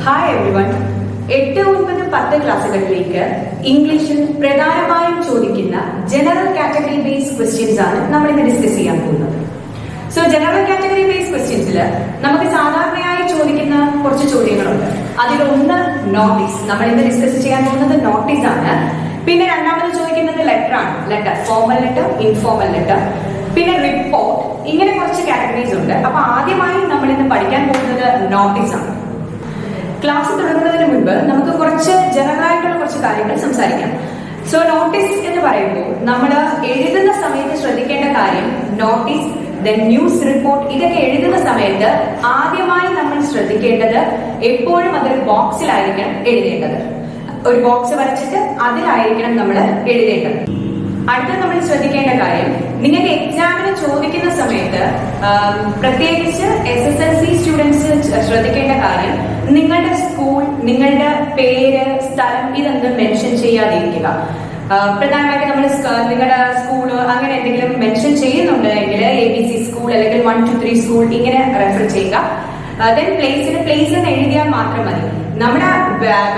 Hi everyone. 8, 9, 10 ക്ലാസ്സുകളിലേക്ക് ഇംഗ്ലീഷിൽ പ്രധാനമായും ചോദിക്കുന്ന ജനറൽ കാറ്റഗറി ബേസ്ഡ് ക്വസ്റ്റ്യൻസ് ആണ് നമ്മൾ ഇന്ന് ഡിസ്കസ് ചെയ്യാൻ പോകുന്നത്. സോ ജനറൽ കാറ്റഗറി ബേസ്ഡ് ക്വസ്റ്റ്യൻസിൽ നമുക്ക് സാധാരണയായി ചോദിക്കുന്ന കുറച്ച് ചോദ്യങ്ങളുണ്ട്. അതിലൊന്ന് നോട്ടീസ്. നമ്മൾ ഇന്ന് ഡിസ്കസ് ചെയ്യാൻ പോകുന്നത് നോട്ടീസ് ആണ്. പിന്നെ രണ്ടാമത് ചോദിക്കുന്നത് ലെറ്റർ ആണ്. Letter, formal letter, informal letter, പിന്നെ റിപ്പോർട്ട്. ഇങ്ങനെ കുറച്ച് കാറ്റഗറീസ് ഉണ്ട്. അപ്പൊ ആദ്യമായി നമ്മൾ ഇന്ന് പഠിക്കാൻ പോകുന്നത് നോട്ടീസ് ആണ്. ക്ലാസ് തുടങ്ങുന്നതിന് മുൻപ് നമുക്ക് കുറച്ച് ജനറൽ ആയിട്ടുള്ള കുറച്ച് കാര്യങ്ങൾ സംസാരിക്കാം. സോ നോട്ടീസ് എന്ന് പറയുമ്പോൾ നമ്മൾ എഴുതുന്ന സമയത്ത് ശ്രദ്ധിക്കേണ്ട കാര്യം, നോട്ടീസ്, ദെൻ ന്യൂസ് റിപ്പോർട്ട്, ഇതൊക്കെ എഴുതുന്ന സമയത്ത് ആദ്യമായി നമ്മൾ ശ്രദ്ധിക്കേണ്ടത് എപ്പോഴും അതൊരു ബോക്സിലായിരിക്കണം എഴുതേണ്ടത്. ഒരു ബോക്സ് വരച്ചിട്ട് അതിലായിരിക്കണം നമ്മൾ എഴുതേണ്ടത്. അടുത്ത നമ്മൾ ശ്രദ്ധിക്കേണ്ട കാര്യം, നിങ്ങൾക്ക് എക്സാമിന് ചോദിക്കുന്ന സമയത്ത് പ്രത്യേകിച്ച് SSLC സ്റ്റുഡൻസ് ശ്രദ്ധിക്കേണ്ട കാര്യം, നിങ്ങളുടെ സ്കൂൾ, നിങ്ങളുടെ പേര്, സ്ഥലം ഇതൊന്നും മെൻഷൻ ചെയ്യാതിരിക്കുക. പ്രധാനമായിട്ട് നമ്മൾ നിങ്ങളുടെ സ്കൂള് അങ്ങനെ എന്തെങ്കിലും മെൻഷൻ ചെയ്യുന്നുണ്ടെങ്കിൽ ABC സ്കൂൾ അല്ലെങ്കിൽ 1, 2, 3 സ്കൂൾ ഇങ്ങനെ റെഫർ ചെയ്യുക. ദെൻ പ്ലേസ് എന്ന് എഴുതിയാൽ മാത്രം മതി. നമ്മുടെ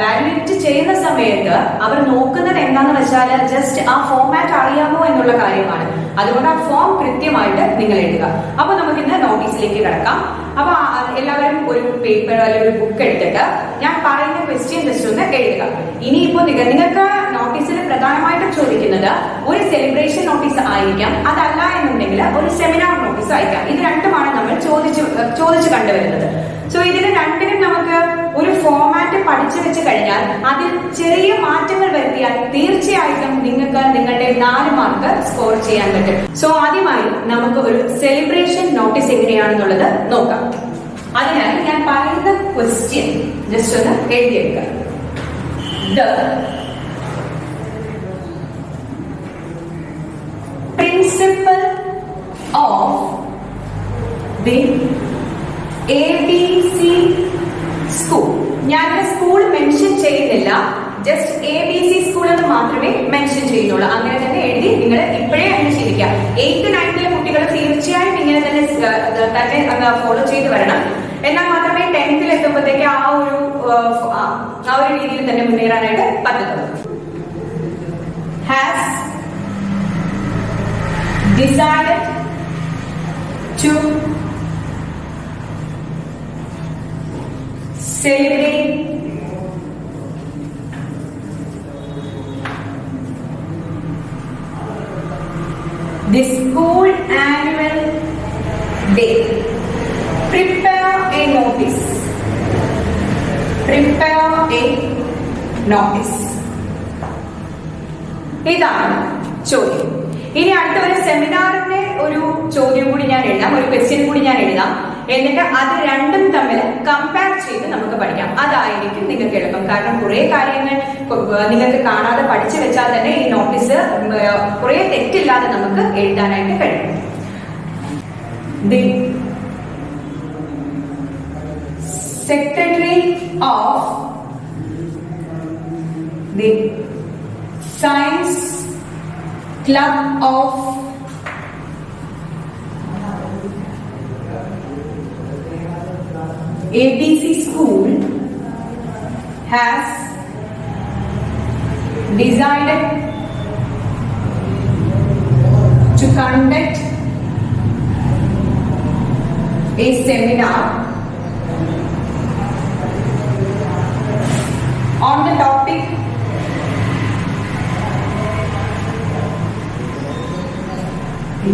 വാല്യുവേറ്റ് ചെയ്യുന്ന സമയത്ത് അവർ നോക്കുന്നത് എന്താന്ന് വെച്ചാൽ ജസ്റ്റ് ആ ഫോർമാറ്റ് അറിയാമോ എന്നുള്ള കാര്യമാണ്. അതുകൊണ്ട് ആ ഫോം കൃത്യമായിട്ട് നിങ്ങൾ എഴുതുക. അപ്പൊ നമുക്ക് ഇന്ന് നോട്ടീസിലേക്ക് കിടക്കാം. അപ്പൊ എല്ലാവരും ഒരു പേപ്പർ അല്ലെങ്കിൽ ഒരു ബുക്ക് എടുത്തിട്ട് ഞാൻ പറയുന്ന ക്വസ്റ്റ്യൻ ജസ്റ്റ് ഒന്ന് എഴുതുക. ഇനിയിപ്പോ നിങ്ങൾക്ക് നോട്ടീസിൽ പ്രധാനമായിട്ടും ചോദിക്കുന്നത് ഒരു സെലിബ്രേഷൻ നോട്ടീസ് ആയിരിക്കാം, അതല്ല എന്നുണ്ടെങ്കിൽ ഒരു സെമിനാർ നോട്ടീസ് ആയിരിക്കാം. ഇത് രണ്ടുമാണ് നമ്മൾ ചോദിച്ചു കണ്ടുവരുന്നത്. സോ ഇതിന് രണ്ടിനും നമുക്ക് ഒരു ഫോർമാറ്റ് പഠിച്ചു വെച്ച് കഴിഞ്ഞാൽ അതിൽ ചെറിയ മാറ്റങ്ങൾ വരുത്തിയാൽ തീർച്ചയായിട്ടും നിങ്ങൾക്ക് നിങ്ങളുടെ 4 മാർക്ക് സ്കോർ ചെയ്യാൻ പറ്റും. സോ ആദ്യമായി നമുക്ക് ഒരു സെലിബ്രേഷൻ നോട്ടീസ് എങ്ങനെയാണെന്നുള്ളത് നോക്കാം. അതിനായി ഞാൻ പറയുന്ന ക്വസ്റ്റ്യൻ ജസ്റ്റ് ഒന്ന് എഴുതിയെടുക്കുക. The principal of the ABC school. ഞാൻ സ്കൂൾ മെൻഷൻ ചെയ്യുന്നില്ല, ജസ്റ്റ് ABC സ്കൂൾ എന്ന് മാത്രമേ മെൻഷൻ ചെയ്യുന്നുള്ളൂ. അങ്ങനെ തന്നെ എഴുതി നിങ്ങൾ ഇപ്പോഴേ അങ്ങനെ ശീലിക്കാം. 8th, 9th കുട്ടികൾ തീർച്ചയായും ഇങ്ങനെ തന്നെ ഫോളോ ചെയ്ത് വരണം. എന്നാൽ മാത്രമേ 10th എത്തുമ്പോഴത്തേക്ക് ആ ഒരു രീതിയിൽ തന്നെ മുന്നേറാനായിട്ട് പറ്റത്തുള്ളൂ. Has decided to celebrate the school annual day. Prepare a notice. Prepare a notice. ഇതാണ് ചോദ്യം. ഇനി അടുത്ത ഒരു സെമിനാറിന്റെ ഒരു ചോദ്യം കൂടി ഞാൻ എഴുതാം, ഒരു ക്വസ്റ്റ്യൻ കൂടി ഞാൻ എഴുതാം. എന്നിട്ട് അത് രണ്ടും തമ്മിൽ കമ്പയർ ചെയ്ത് നമുക്ക് പഠിക്കാം. അതായിരിക്കും നിങ്ങൾക്ക് എളുപ്പം. കാരണം കുറെ കാര്യങ്ങൾ നിങ്ങൾക്ക് കാണാതെ പഠിച്ചു വെച്ചാൽ തന്നെ ഈ നോട്ടീസ് കുറെ തെറ്റില്ലാതെ നമുക്ക് എഴുതാനായിട്ട് കഴിയും. The Secretary of the Science Club of ABC School has decided to conduct a seminar on the topic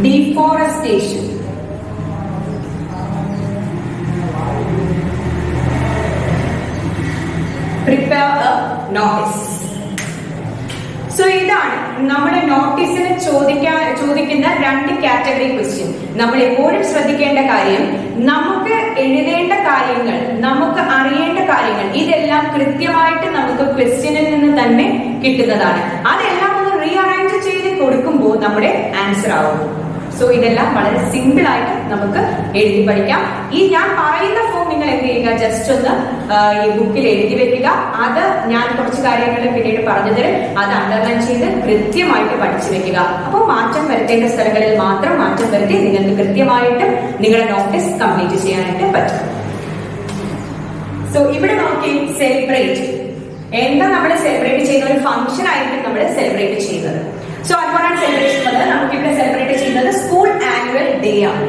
deforestation. Prepare a notice. So ഇതാണ് നമ്മുടെ നോട്ടീസിന് ചോദിക്കുന്ന 2 കാറ്റഗറി ക്വസ്റ്റ്യൻ. നമ്മൾ എപ്പോഴും ശ്രദ്ധിക്കേണ്ട കാര്യം, നമുക്ക് എഴുതേണ്ട കാര്യങ്ങൾ, നമുക്ക് അറിയേണ്ട കാര്യങ്ങൾ, ഇതെല്ലാം കൃത്യമായിട്ട് നമുക്ക് ക്വസ്റ്റ്യനിൽ നിന്ന് തന്നെ കിട്ടുന്നതാണ്. അതെല്ലാം ഒന്ന് റീഅറേഞ്ച് ചെയ്ത് കൊടുക്കുമ്പോൾ നമ്മുടെ ആൻസർ ആവും. സോ ഇതെല്ലാം വളരെ സിമ്പിൾ ആയിട്ട് നമുക്ക് എഴുതി പഠിക്കാം. ഈ ഞാൻ പറയുന്ന ഫോം നിങ്ങൾ എന്ത് ചെയ്യുക, ജസ്റ്റ് ഒന്ന് ഈ ബുക്കിൽ എഴുതി വെക്കുക. അത് ഞാൻ കുറച്ച് കാര്യങ്ങൾ പിന്നീട് പറഞ്ഞു തരും. അത് അണ്ടർലൈൻ ചെയ്ത് കൃത്യമായിട്ട് പഠിച്ചു വെക്കുക. അപ്പോൾ മാറ്റം വരുത്തേണ്ട സ്ഥലങ്ങളിൽ മാത്രം മാറ്റം വരുത്തി നിങ്ങൾക്ക് കൃത്യമായിട്ട് നിങ്ങളുടെ നോട്ടീസ് കംപ്ലീറ്റ് ചെയ്യാനായിട്ട് പറ്റും. സോ ഇവിടെ നോക്കി സെലിബ്രേറ്റ് എന്താ നമ്മൾ സെലിബ്രേറ്റ് ചെയ്യുന്ന ഒരു ഫംഗ്ഷൻ ആയിരിക്കും നമ്മൾ സെലിബ്രേറ്റ് ചെയ്യുന്നത്. സോ അതുകൊണ്ടാണ് സെലിബ്രേഷൻ വന്നത്. നമുക്ക് ഇവിടെ സെലിബ്രേറ്റ് ചെയ്യുന്നത് സ്കൂൾ ആനുവൽ ഡേ ആണ്.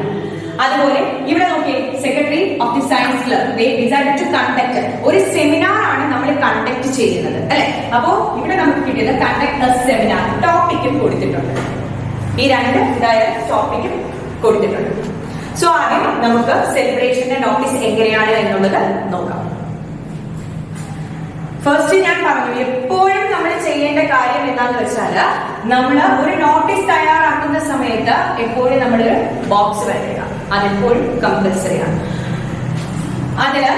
അതുപോലെ ഇവിടെ നോക്കി secretary of the science club they decided to conduct ഒരു സെമിനാർ ആണ് നമ്മൾ കണ്ടക്ട് ചെയ്യുന്നത് അല്ലെ. അപ്പോ ഇവിടെ നമുക്ക് കിട്ടിയത് കണ്ടക്ട് സെമിനാർ ടോപ്പിക്കും കൊടുത്തിട്ടുണ്ട്. ഈ രണ്ട് ടോപ്പിക്കും കൊടുത്തിട്ടുണ്ട്. സോ ആദ്യം നമുക്ക് സെലിബ്രേഷന്റെ നോട്ടീസ് എങ്ങനെയാണ് എന്നുള്ളത് നോക്കാം. ഫസ്റ്റ് ഞാൻ പറഞ്ഞു എപ്പോഴും നമ്മൾ ചെയ്യേണ്ട കാര്യം എന്താന്ന് വെച്ചാൽ നമ്മൾ ഒരു നോട്ടീസ് തയ്യാറാക്കുന്ന സമയത്ത് എപ്പോഴും നമ്മൾ ബോക്സ് വരയ്ക്കുക. അതെപ്പോഴും കമ്പൽസറി ആണ്. അതില്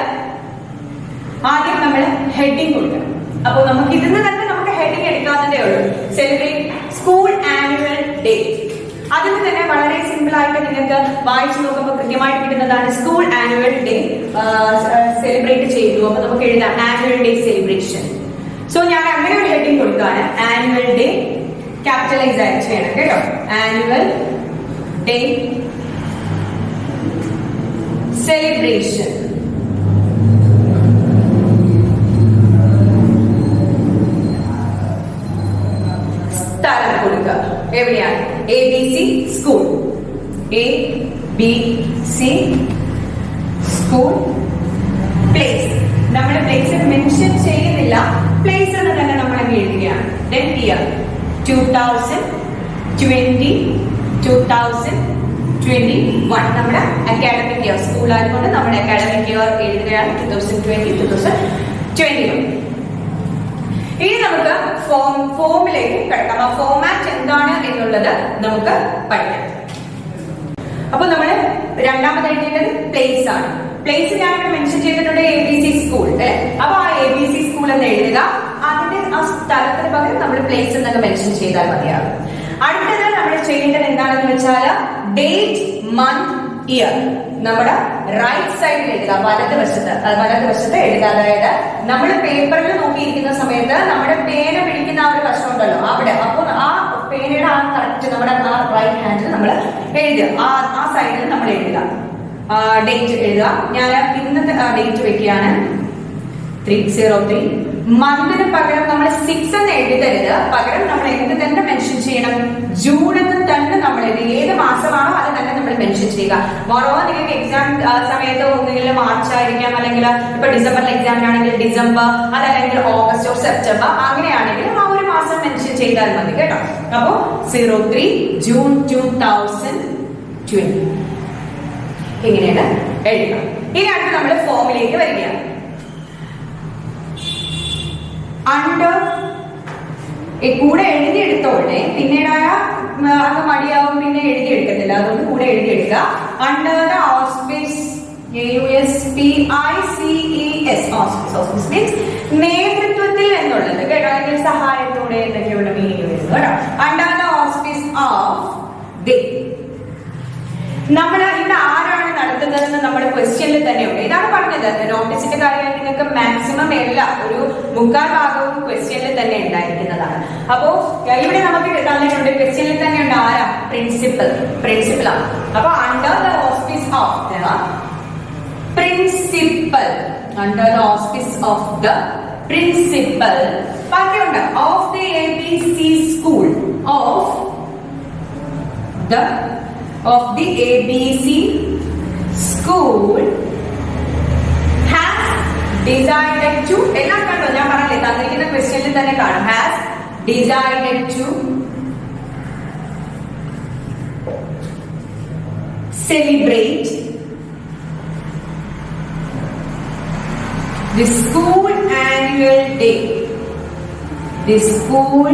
ആദ്യം നമ്മൾ ഹെഡിങ് കൊടുക്കണം. അപ്പൊ നമുക്ക് ഇതിന് തന്നെ നമുക്ക് ഹെഡിങ് എടുക്കാവുന്നതേ ഉള്ളൂ. Celebrate school annual day. അതിന് തന്നെ വളരെ സിമ്പിൾ ആയിട്ട് നിങ്ങൾക്ക് വായിച്ചു നോക്കുമ്പോൾ കൃത്യമായിട്ട് കിട്ടുന്നതാണ് സ്കൂൾ ആനുവൽ ഡേ സെലിബ്രേറ്റ് ചെയ്തു. അപ്പൊ നമുക്ക് എഴുതാം ആനുവൽ ഡേ സെലിബ്രേഷൻ. സോ ഞാൻ അങ്ങനെ ഒരു ഹെഡിങ് കൊടുക്കുകയാണ്. ആനുവൽ ഡേ ക്യാപിറ്റലൈസ് ആയിട്ട് ചെയ്യണം കേട്ടോ. Annual day celebration. സ്ഥലം കൊടുക്കുക. എവിടെയാണ്? ABC school. ABC school. Place നമ്മുടെ പ്ലേസ് മെൻഷൻ ചെയ്യുന്നില്ല. പ്ലേസ് എന്ന് തന്നെ നമ്മൾ അങ്ങ് എഴുതുകയാണ്. Then year 2020-2021 നമ്മുടെ അക്കാഡമിക് ഇയർ. സ്കൂൾ ആയതുകൊണ്ട് നമ്മുടെ അക്കാഡമിക് ഇയർ എഴുതുകയാണ് 2020-2021. ഇനി നമുക്ക് ഫോമിലേക്ക് കിടക്കാം. ആ ഫോമാറ്റ് എന്താണ് എന്നുള്ളത് നമുക്ക് പഠിക്കാം. അപ്പൊ നമ്മൾ രണ്ടാമത് എഴുതേണ്ടത് പ്ലേസ് ആണ്. പ്ലേസ് ഞാനിവിടെ മെൻഷൻ ചെയ്തിട്ടുണ്ട് ABC സ്കൂൾ അല്ലെ. അപ്പൊ ആ ABC സ്കൂൾ എന്ന് എഴുതുക. അതിന്റെ ആ സ്ഥലത്തിന് പകരം നമ്മൾ പ്ലേസ് എന്നൊക്കെ മെൻഷൻ ചെയ്താൽ മതിയാകും. അടുത്തത് നമ്മൾ ചെയ്യേണ്ടത് എന്താണെന്ന് വെച്ചാൽ ഡേറ്റ്, മന്ത്, ഇയർ നമ്മുടെ റൈറ്റ് സൈഡിൽ എഴുതുക. വലതുവശത്ത് എഴുതുക. അതായത് നമ്മൾ പേപ്പറിൽ നോക്കിയിരിക്കുന്ന സമയത്ത് നമ്മുടെ പേന പിടിക്കുന്ന ആ ഒരു വശം ഉണ്ടല്ലോ അവിടെ. അപ്പോൾ ആ പേനയുടെ ആ കറക്റ്റ് നമ്മുടെ ആ റൈറ്റ് ഹാൻഡിൽ നമ്മൾ എഴുതുക. ആ സൈഡിൽ നമ്മൾ എഴുതുക. ഡേറ്റ് എഴുതുക. ഞാൻ ഇന്നത്തെ ഡേറ്റ് വെക്കുകയാണ് 303. മന്തിന് പകരം നമ്മൾ 6 എന്ന് എഴുതരുത്. പകരം നമ്മൾ എന്ത് തന്നെ മെൻഷൻ ചെയ്യണം? ജൂൺ എന്ന് തന്നെ നമ്മൾ ഏത് മാസമാണോ അത് തന്നെ നമ്മൾ മെൻഷൻ ചെയ്യുക. മോറോവർ നിങ്ങൾക്ക് എക്സാം സമയത്ത് ഒന്നുകിൽ മാർച്ച് ആയിരിക്കാം, അല്ലെങ്കിൽ ഇപ്പൊ ഡിസംബറിൽ എക്സാമിനാണെങ്കിൽ ഡിസംബർ, അതല്ലെങ്കിൽ ഓഗസ്റ്റ് ഓർ സെപ്റ്റംബർ, അങ്ങനെയാണെങ്കിൽ ആ ഒരു മാസം മെൻഷൻ ചെയ്താൽ മതി കേട്ടോ. അപ്പോ 03 ജൂൺ 2020 ഇങ്ങനെയാണ് എഴുതണം. ഇനി അടുത്ത് നമ്മൾ ഫോമിലേക്ക് വരികയാണ്. അണ്ടർ കൂടെ എഴുതിയെടുത്തോളെ, പിന്നീടായ അങ്ങ് മടിയാവും, പിന്നെ എഴുതിയെടുക്കത്തില്ല. അതുകൊണ്ട് കൂടെ എഴുതിയെടുക്കുക. Under the auspices AUSPICES auspices means നേതൃത്വത്തിൽ എന്നുള്ളത് കേട്ടോ, അല്ലെങ്കിൽ സഹായത്തോടെ എന്നൊക്കെയുള്ള മീനിങ് വരുന്നു കേട്ടോ. Under the auspices of the. നമ്മൾ ഇവിടെ ആരാണ് നടത്തുന്നതെന്ന് നമ്മുടെ ക്വസ്റ്റ്യനിൽ തന്നെയുണ്ട്. ഇതാണ് പറഞ്ഞത്. നോട്ടീസിന്റെ കാര്യം നിങ്ങൾക്ക് മാക്സിമം എല്ലാം ഒരു 3/4 ഭാഗവും ക്വസ്റ്റ്യനിൽ തന്നെ ഉണ്ടായിരിക്കുന്നതാണ്. അപ്പോ ഇവിടെ നമുക്ക് തന്നിട്ടുണ്ട് ക്വസ്റ്റ്യനിൽ തന്നെ ഉണ്ട് ആരാ? പ്രിൻസിപ്പൽ ആണ്. അപ്പൊ under the auspices of the principal. Under the auspices of the principal. ബാക്കിയുണ്ട് of the ABC school. Of the ABC school has decided to, എല്ലാം കണ്ടോ ഞാൻ പറഞ്ഞില്ലേ തന്നിരിക്കുന്ന ക്വസ്റ്റ്യനിൽ തന്നെ കാണും. has decided to celebrate the school annual day. The school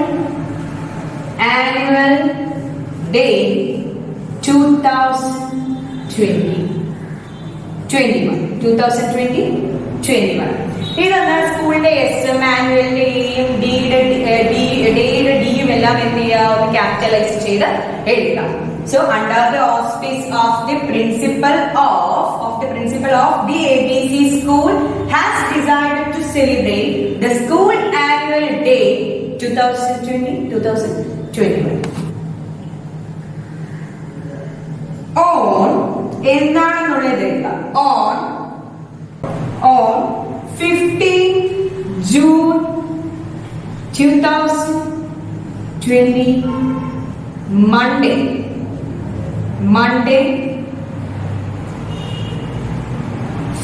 annual day 2021. ഇതാണ് സ്കൂളിന്റെ എസ്, മാനുവലിന്റെ എയും ഡേയുടെ ഡിയും എല്ലാം എന്ത് ചെയ്യുക? ക്യാപിറ്റലൈസ് ചെയ്ത് എഴുതുക. So under the auspices of the principal of the ABC school has decided to celebrate the school annual day 2021. On എന്താണെന്നുള്ളത് എഴുതുക. On 2020 Monday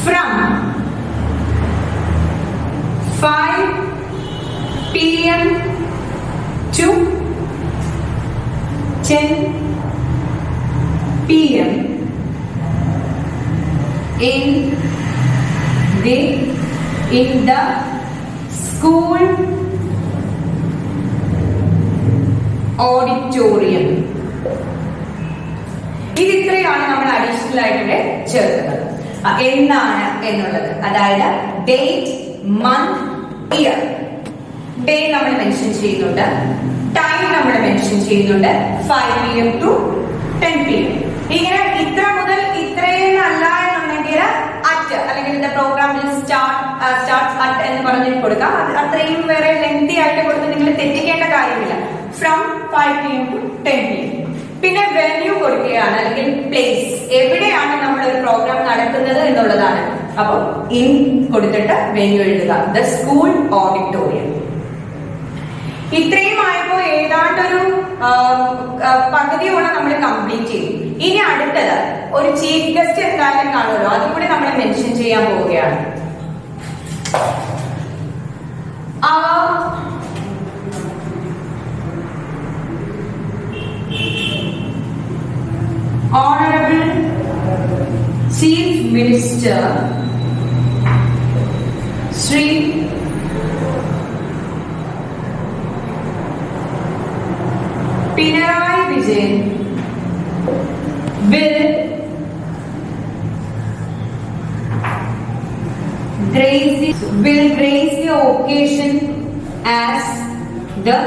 from 5 p.m. to 10 p.m. in the school auditorium. ഇത് ഇത്രയാണ് നമ്മൾ additional ആയിട്ട് ചേർക്കുന്നത്. എന്നാണ് എന്നുള്ളത്, അതായത് ഡേറ്റ്, മന്ത്, ഇയർ. ഡേ നമ്മൾ മെൻഷൻ ചെയ്യുന്നുണ്ട്, ടൈം നമ്മൾ മെൻഷൻ ചെയ്യുന്നുണ്ട്, 5 p.m. to 10 p.m. ഇങ്ങനെ ഇത്ര മുതൽ ഇത്രയും അല്ല എന്നുണ്ടെങ്കിൽ അറ്റ് അല്ലെങ്കിൽ പ്രോഗ്രാമിൽ സ്റ്റാർട്ട് അറ്റ് എന്ന് പറഞ്ഞ് കൊടുക്കാം. അത്രയും വേറെ ലെങ്തി ആയിട്ട് കൊടുത്ത് നിങ്ങൾ തെറ്റിക്കേണ്ട കാര്യമില്ല. From 5 p.m. to 10 p.m. പിന്നെ വെന്യൂ കൊടുക്കുകയാണ്, അല്ലെങ്കിൽ പ്ലേസ്, എവിടെയാണ് നമ്മൾ ഒരു പ്രോഗ്രാം നടക്കുന്നത് എന്നുള്ളതാണ്. അപ്പൊ ഇൻ കൊടുത്തിട്ട് വെന്യൂ എഴുതുക, ദ സ്കൂൾ ഓഡിറ്റോറിയം. ഇത്രയും ആയപ്പോ ഏതാണ്ടൊരു പകുതിയോളം നമ്മൾ കംപ്ലീറ്റ് ചെയ്യും. ഇനി അടുത്തത് ഒരു ചീഫ് ഗസ്റ്റ് എന്തായാലും കാണുമല്ലോ, അതും കൂടി നമ്മൾ മെൻഷൻ ചെയ്യാൻ പോവുകയാണ്. Honorable Chief Minister Shri Pinarayi Vijayan will grace the occasion as the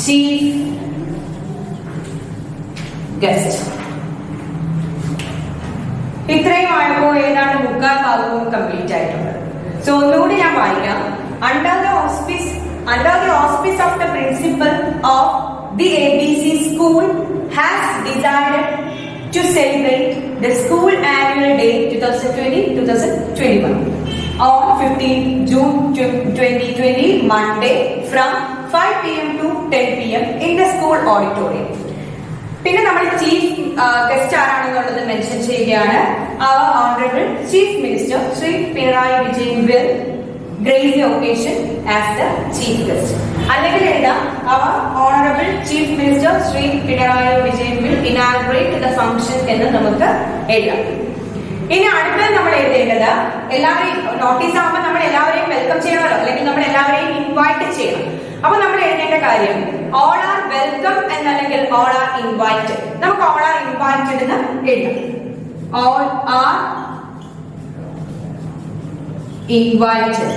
chief guest. ഇത്രയും ആയപ്പോ ഏതാണ്ട് മുക്കാൽ ഭാഗവും കംപ്ലീറ്റ് ആയിട്ടുണ്ട്. സോ ഒന്നുകൂടി ഞാൻ വായിക്കാം. Under the auspice of the principal of the ABC school has decided to celebrate the school annual day 2020-2021 on 15 June 2020 Monday from 5 p.m. to 10 p.m. in the school auditorium. പിന്നെ നമ്മൾ chief guest ആരാണെന്നുള്ളത് mention ചെയ്യുകയാണ്. Our Honorable Chief Minister Shri Pinarayi Vijayan will grace the occasion as the chief guest. അല്ലെങ്കിൽ എഴുതാം Our Honorable Chief Minister Shri Pinarayi Vijayan will inaugurate the function എന്ന് നമുക്ക് എഴുതാം. ഇനി അടുത്തത് നമ്മൾ എഴുതേണ്ടത്, എല്ലാവരെയും നോട്ടീസ് ആകുമ്പോൾ നമ്മൾ എല്ലാവരെയും വെൽക്കം ചെയ്യണമല്ലോ, അല്ലെങ്കിൽ നമ്മൾ എല്ലാവരെയും ഇൻവൈറ്റ് ചെയ്യണം. അപ്പൊ നമ്മൾ എഴുതേണ്ട കാര്യം ഓൾ ആർ വെൽക്കം എന്നല്ലെങ്കിൽ ഓൾ ആർ ഇൻവൈറ്റഡ്. നമുക്ക് ഓൾ ആർ ഇൻവൈറ്റഡ് എന്ന് എഴുതാം. All are invited.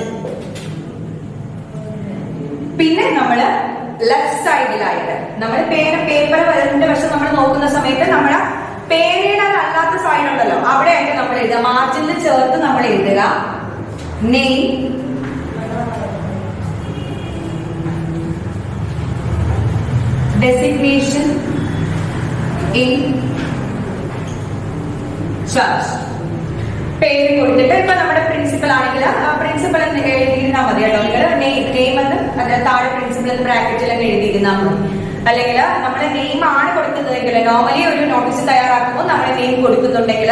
പിന്നെ നമ്മള് ലെഫ്റ്റ് സൈഡിലായിട്ട് നമ്മൾ പേപ്പർ വരുന്നതിന്റെ വശം നമ്മൾ നോക്കുന്ന സമയത്ത് നമ്മുടെ പേരുടെ അല്ലാത്ത സൈഡ് ഉണ്ടല്ലോ, അവിടെയായിട്ട് നമ്മൾ എഴുതുക. മാർജിനിൽ ചേർത്ത് നമ്മൾ എഴുതുക നെയിം, designation in charge. പേര് കൊടുത്തിട്ട് ഇപ്പൊ നമ്മുടെ പ്രിൻസിപ്പൽ ആണെങ്കിൽ പ്രിൻസിപ്പൽ എന്ന് എഴുതിയിരുന്നാൽ മതി കേട്ടോ. നിങ്ങൾ നെയിം എന്ന് താഴെ പ്രിൻസിപ്പൽ ബ്രാക്കറ്റിൽ തന്നെ എഴുതിയിരുന്നാൽ മതി. അല്ലെങ്കിൽ നമ്മുടെ നെയിം ആണ് കൊടുക്കുന്നതെങ്കിൽ, നോർമലി ഒരു നോട്ടീസ് തയ്യാറാക്കുമ്പോൾ നമ്മുടെ നെയിം കൊടുക്കുന്നുണ്ടെങ്കിൽ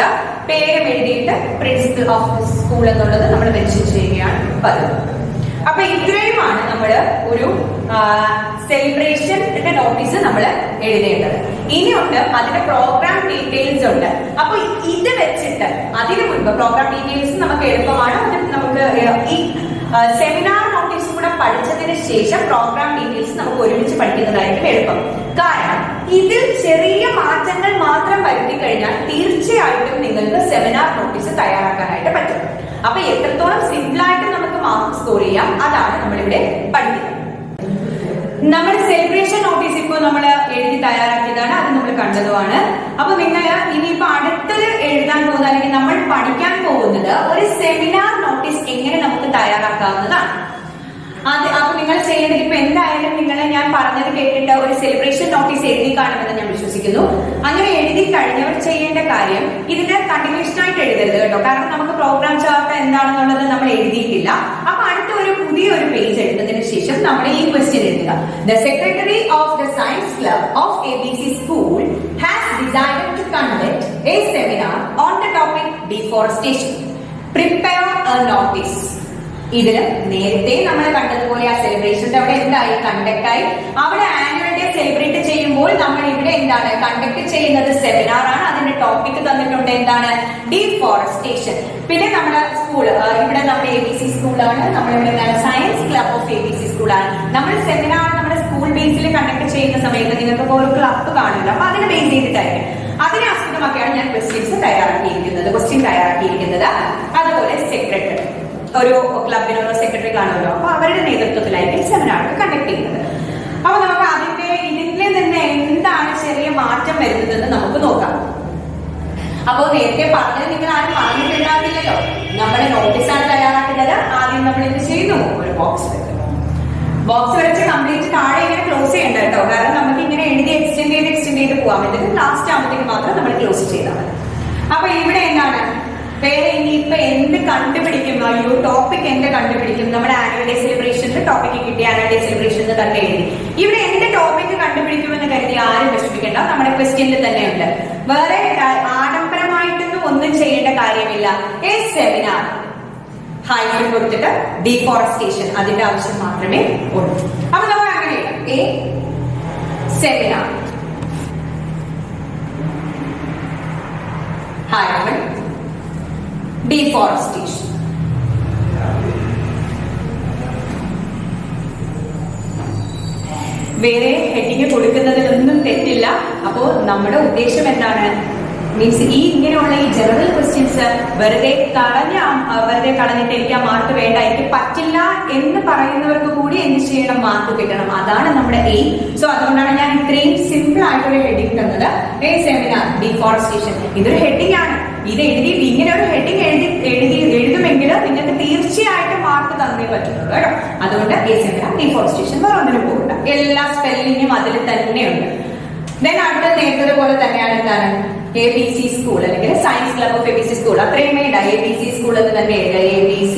പേരും എഴുതിയിട്ട് പ്രിൻസിപ്പൽ ഓഫ് സ്കൂൾ എന്നുള്ളത് നമ്മൾ മെൻഷൻ ചെയ്യുകയാണ് പതിവ്. അപ്പൊ ഇത്രയുമാണ് നമ്മൾ ഒരു സെലിബ്രേഷന്റെ നോട്ടീസ് നമ്മൾ എഴുതേണ്ടത്. ഇനിയുണ്ട് അതിന്റെ പ്രോഗ്രാം ഡീറ്റെയിൽസ് ഉണ്ട്. അപ്പൊ ഇത് വെച്ചിട്ട് അതിനു മുൻപ് പ്രോഗ്രാം ഡീറ്റെയിൽസ് നമുക്ക് എളുപ്പമാണ്. അത് നമുക്ക് ഈ സെമിനാർ നോട്ടീസ് കൂടെ പഠിച്ചതിന് ശേഷം പ്രോഗ്രാം ഡീറ്റെയിൽസ് നമുക്ക് ഒരുമിച്ച് പഠിക്കുന്നതായിരിക്കും എളുപ്പം. കാരണം ഇതിൽ ചെറിയ മാറ്റങ്ങൾ മാത്രം വരുത്തി കഴിഞ്ഞാൽ തീർച്ചയായിട്ടും നിങ്ങൾക്ക് സെമിനാർ നോട്ടീസ് തയ്യാറാക്കാനായിട്ട് പറ്റും. അപ്പൊ എത്രത്തോളം സിമ്പിൾ ആയിട്ട് നമുക്ക് മാർക്ക് സ്കോർ ചെയ്യാം അതാണ് നമ്മളിവിടെ പഠിക്കുന്നത്. നമ്മുടെ സെലിബ്രേഷൻ നോട്ടീസ് ഇപ്പോൾ നമ്മൾ എഴുതി തയ്യാറാക്കിയതാണ്, അത് നമ്മൾ കണ്ടതുമാണ്. അപ്പൊ നിങ്ങൾ ഇനിയിപ്പോ അടുത്തത് എഴുതാൻ പോകുന്നത് അല്ലെങ്കിൽ നമ്മൾ പഠിക്കാൻ പോകുന്നത് ഒരു സെമിനാർ നോട്ടീസ് എങ്ങനെ നമുക്ക് തയ്യാറാക്കാവുന്നതാണ്. അപ്പൊ നിങ്ങൾ ചെയ്യേണ്ടത് ഇപ്പൊ എന്തായാലും ഞാൻ പറഞ്ഞത് കേട്ടിട്ട് ഒരു സെലിബ്രേഷൻ നോട്ടീസ് എഴുതി കാണുമെന്ന് ഞാൻ വിശ്വസിക്കുന്നു. വിശ്വസിക്കുന്നു. അങ്ങനെ എഴുതി കഴിഞ്ഞവർ ചെയ്യേണ്ട കാര്യം ഇതിന്റെ കണ്ടിന്യൂഷൻ ആയിട്ട് എഴുതരുത് കേട്ടോ, കാരണം നമുക്ക് പ്രോഗ്രാം ചാർട്ട് എന്താണെന്നുള്ളത് നമ്മൾ എഴുതിയിട്ടില്ല. അപ്പൊ അടുത്ത ഒരു പുതിയൊരു പേജ് എടുത്തതിന് ശേഷം നമ്മൾ ഈ ക്വസ്റ്റ്യൻ എഴുതുക. The secretary of the science club of ABC school has decided to conduct a seminar on the topic deforestation. Prepare a notice. ഇതില് നേരത്തെ നമ്മൾ കണ്ടതുപോലെ ആ സെലിബ്രേഷന്റെ അവിടെ എന്തായി, കണ്ടക്ട് ആയി. അവിടെ ആനുവൽ ഡേ സെലിബ്രേറ്റ് ചെയ്യുമ്പോൾ നമ്മൾ ഇവിടെ എന്താണ് കണ്ടക്ട് ചെയ്യുന്നത്, സെമിനാർ ആണ്. അതിന്റെ ടോപ്പിക് തന്നിട്ടുണ്ട്, എന്താണ്, ഡിഫോറസ്റ്റേഷൻ. പിന്നെ നമ്മുടെ സ്കൂൾ ഇവിടെ നമ്മുടെ ABC സ്കൂളാണ്, നമ്മളിവിടെ എന്താണ് സയൻസ് ക്ലബ് ഓഫ് ABC സ്കൂളാണ്. നമ്മൾ സെമിനാർ നമ്മുടെ സ്കൂൾ ബേസിൽ കണ്ടക്ട് ചെയ്യുന്ന സമയത്ത് നിങ്ങൾക്ക് ഒരു ക്ലബ് കാണില്ല, അപ്പൊ അതിനെ ബേസ് ചെയ്തിട്ടായിരിക്കും. അതിനെ ആസ്പദമാക്കിയാണ് ഞാൻ ക്വസ്റ്റ്യൻ തയ്യാറാക്കിയിരിക്കുന്നത്. അതുപോലെ സെക്രട്ടറി, ഒരു ക്ലബിന് ഒരു സെക്രട്ടറി കാണുമല്ലോ, അപ്പൊ അവരുടെ നേതൃത്വത്തിലായിരിക്കും സെമിനാർ കണ്ടക്ട് ചെയ്യുന്നത്. അപ്പൊ നമുക്ക് ഇതിൽ നിന്ന് എന്താണ് ചെറിയ മാറ്റം വരുന്നതെന്ന് നമുക്ക് നോക്കാം. അപ്പൊ നേരത്തെ പറഞ്ഞത് നിങ്ങൾ ആരും പറഞ്ഞിട്ടുണ്ടാവില്ലല്ലോ, നമ്മുടെ നോട്ടീസാണ് തയ്യാറാക്കുന്നത്. ആദ്യം നമ്മൾ എന്ത് ചെയ്യുന്നു, ഒരു ബോക്സ് വരച്ച് കംപ്ലീറ്റ് താഴെ ഇങ്ങനെ ക്ലോസ് ചെയ്യണ്ട കേട്ടോ, കാരണം നമുക്ക് ഇങ്ങനെ എഴുതി എക്സ്റ്റെൻഡ് ചെയ്ത് പോകാൻ പറ്റും. ലാസ്റ്റ് ആകുമ്പോഴത്തേക്ക് മാത്രം നമ്മൾ ക്ലോസ് ചെയ്താൽ മതി. അപ്പൊ ഇവിടെ എന്താണ് വേറെ ഇനിയിപ്പൊ എന്ത് കണ്ടുപിടിക്കും, ഈ ടോപ്പിക് എന്ത് കണ്ടുപിടിക്കും, നമ്മുടെ ആനുവൽ ഡേ സെലിബ്രേഷന്റെ ടോപ്പിക് കിട്ടിയ ആനുവൽ ഡേ സെലിബ്രേഷൻ തന്നെ എഴുതി. ഇവിടെ എന്ത് ടോപ്പിക് കണ്ടുപിടിക്കുമെന്ന് കരുതി ആരും വിഷമിക്കേണ്ട, നമ്മുടെ ക്വസ്റ്റ്യനിൽ തന്നെ ഉണ്ട്. വേറെ ആഡംബരമായിട്ടൊന്നും ഒന്നും ചെയ്യേണ്ട കാര്യമില്ല. എ സെമിനാർ ഹൈഫൻ കൊടുത്തിട്ട് ഡിഫോറസ്റ്റേഷൻ, അതിന്റെ ആവശ്യം മാത്രമേ ഉള്ളൂ. അപ്പൊ നമ്മൾ അങ്ങനെ എ സെമിനാർ ഹൈഫൻ deforestation. വേറെ ഹെഡിങ് കൊടുക്കുന്നതിലൊന്നും തെറ്റില്ല. അപ്പോ നമ്മുടെ ഉദ്ദേശം എന്താണ്, മീൻസ് ഇങ്ങനെയുള്ള ഈ ജനറൽ ക്വസ്റ്റ്യൻസ് വെറുതെ കളഞ്ഞിട്ട് എനിക്ക് ആ മാർക്ക് വേണ്ട, എനിക്ക് പറ്റില്ല എന്ന് പറയുന്നവർക്ക് കൂടി എന്ത് ചെയ്യണം, മാർക്ക് കിട്ടണം. അതാണ് നമ്മുടെ എയിം. സോ അതുകൊണ്ടാണ് ഞാൻ ഇത്രയും സിമ്പിൾ ആയിട്ടൊരു ഹെഡിങ് തന്നത്, എ സെമിനാർ ഡിഫോറസ്റ്റേഷൻ. ഇതൊരു ഹെഡിങ് ആണ്. ഇത് ഇങ്ങനെ ഒരു ഹെഡിങ് എഴുതുമെങ്കിൽ നിങ്ങൾക്ക് തീർച്ചയായിട്ടും മാർക്ക് തന്നേ പറ്റുള്ളൂ കേട്ടോ. അതുകൊണ്ട് എ സെമിനാർ ഡിഫോറസ്റ്റേഷൻ വേറെ ഒന്നിനും പോകണ്ട, എല്ലാ സ്പെല്ലിങ്ങും അതിൽ തന്നെയുണ്ട്. ദെൻ അടുത്ത നേരത്തെ പോലെ തന്നെയാണ് എന്താണ് ABC സ്കൂൾ അല്ലെങ്കിൽ science club of ABC school. അത്രയും വേണ്ട, ABC സ്കൂൾ എന്ന് തന്നെ എഴുതുക. ABC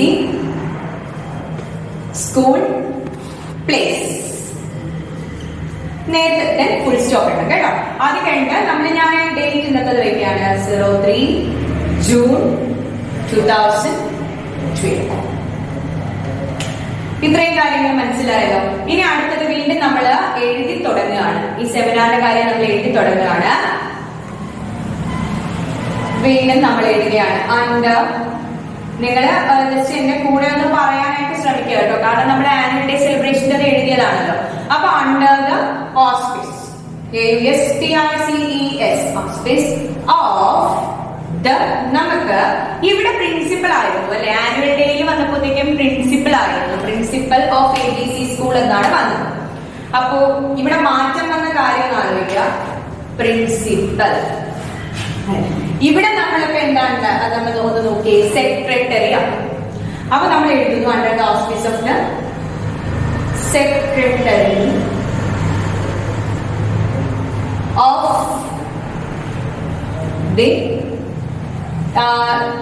school place. നേരത്തെ ഫുൾ സ്റ്റോപ്പ് ഉണ്ട് കേട്ടോ. അത് കഴിഞ്ഞ് ഞാൻ ഡേറ്റ് ഇന്നത്തെ വയ്ക്കുകയാണ് 03 ജൂൺ 2012. ഇത്രയും കാര്യങ്ങൾ മനസ്സിലായല്ലോ. ഇനി അടുത്തത് വീണ്ടും നമ്മൾ എഴുതി തുടങ്ങുകയാണ്. ഈ സെമിനാറിന്റെ കാര്യം നമ്മൾ എഴുതി തുടങ്ങുകയാണ്. വീണ്ടും നമ്മൾ എഴുതുകയാണ് അണ്ടർ. നിങ്ങൾ ജസ്റ്റ് എന്റെ കൂടെ ഒന്ന് പറയാനായിട്ട് ശ്രമിക്കുക കേട്ടോ, കാരണം നമ്മുടെ ആനുവൽ ഡേ സെലിബ്രേഷൻ്റെ എഴുതിയതാണല്ലോ. അപ്പൊ under the auspices, AUSPICES auspices of the, നമുക്ക് ഇവിടെ പ്രിൻസിപ്പൽ ആയിരുന്നു അല്ലെ, ആനുവൽ ഡേയിൽ വന്നപ്പോഴത്തേക്കും പ്രിൻസിപ്പൽ ആയിരുന്നു. പ്രിൻസിപ്പൽ ഓഫ് ABC സ്കൂൾ എന്നാണ് വന്നത്. അപ്പോ ഇവിടെ മാറ്റം വന്ന കാര്യം ആലോചിക്കുക, പ്രിൻസിപ്പൽ. ഇവിടെ നമ്മളിപ്പോ എന്താണ് നമ്മൾ ഒന്ന് നോക്കിയേ, സെക്രട്ടറി ആണ്. അപ്പൊ നമ്മൾ എഴുതുന്നു under the auspices of the secretary of the,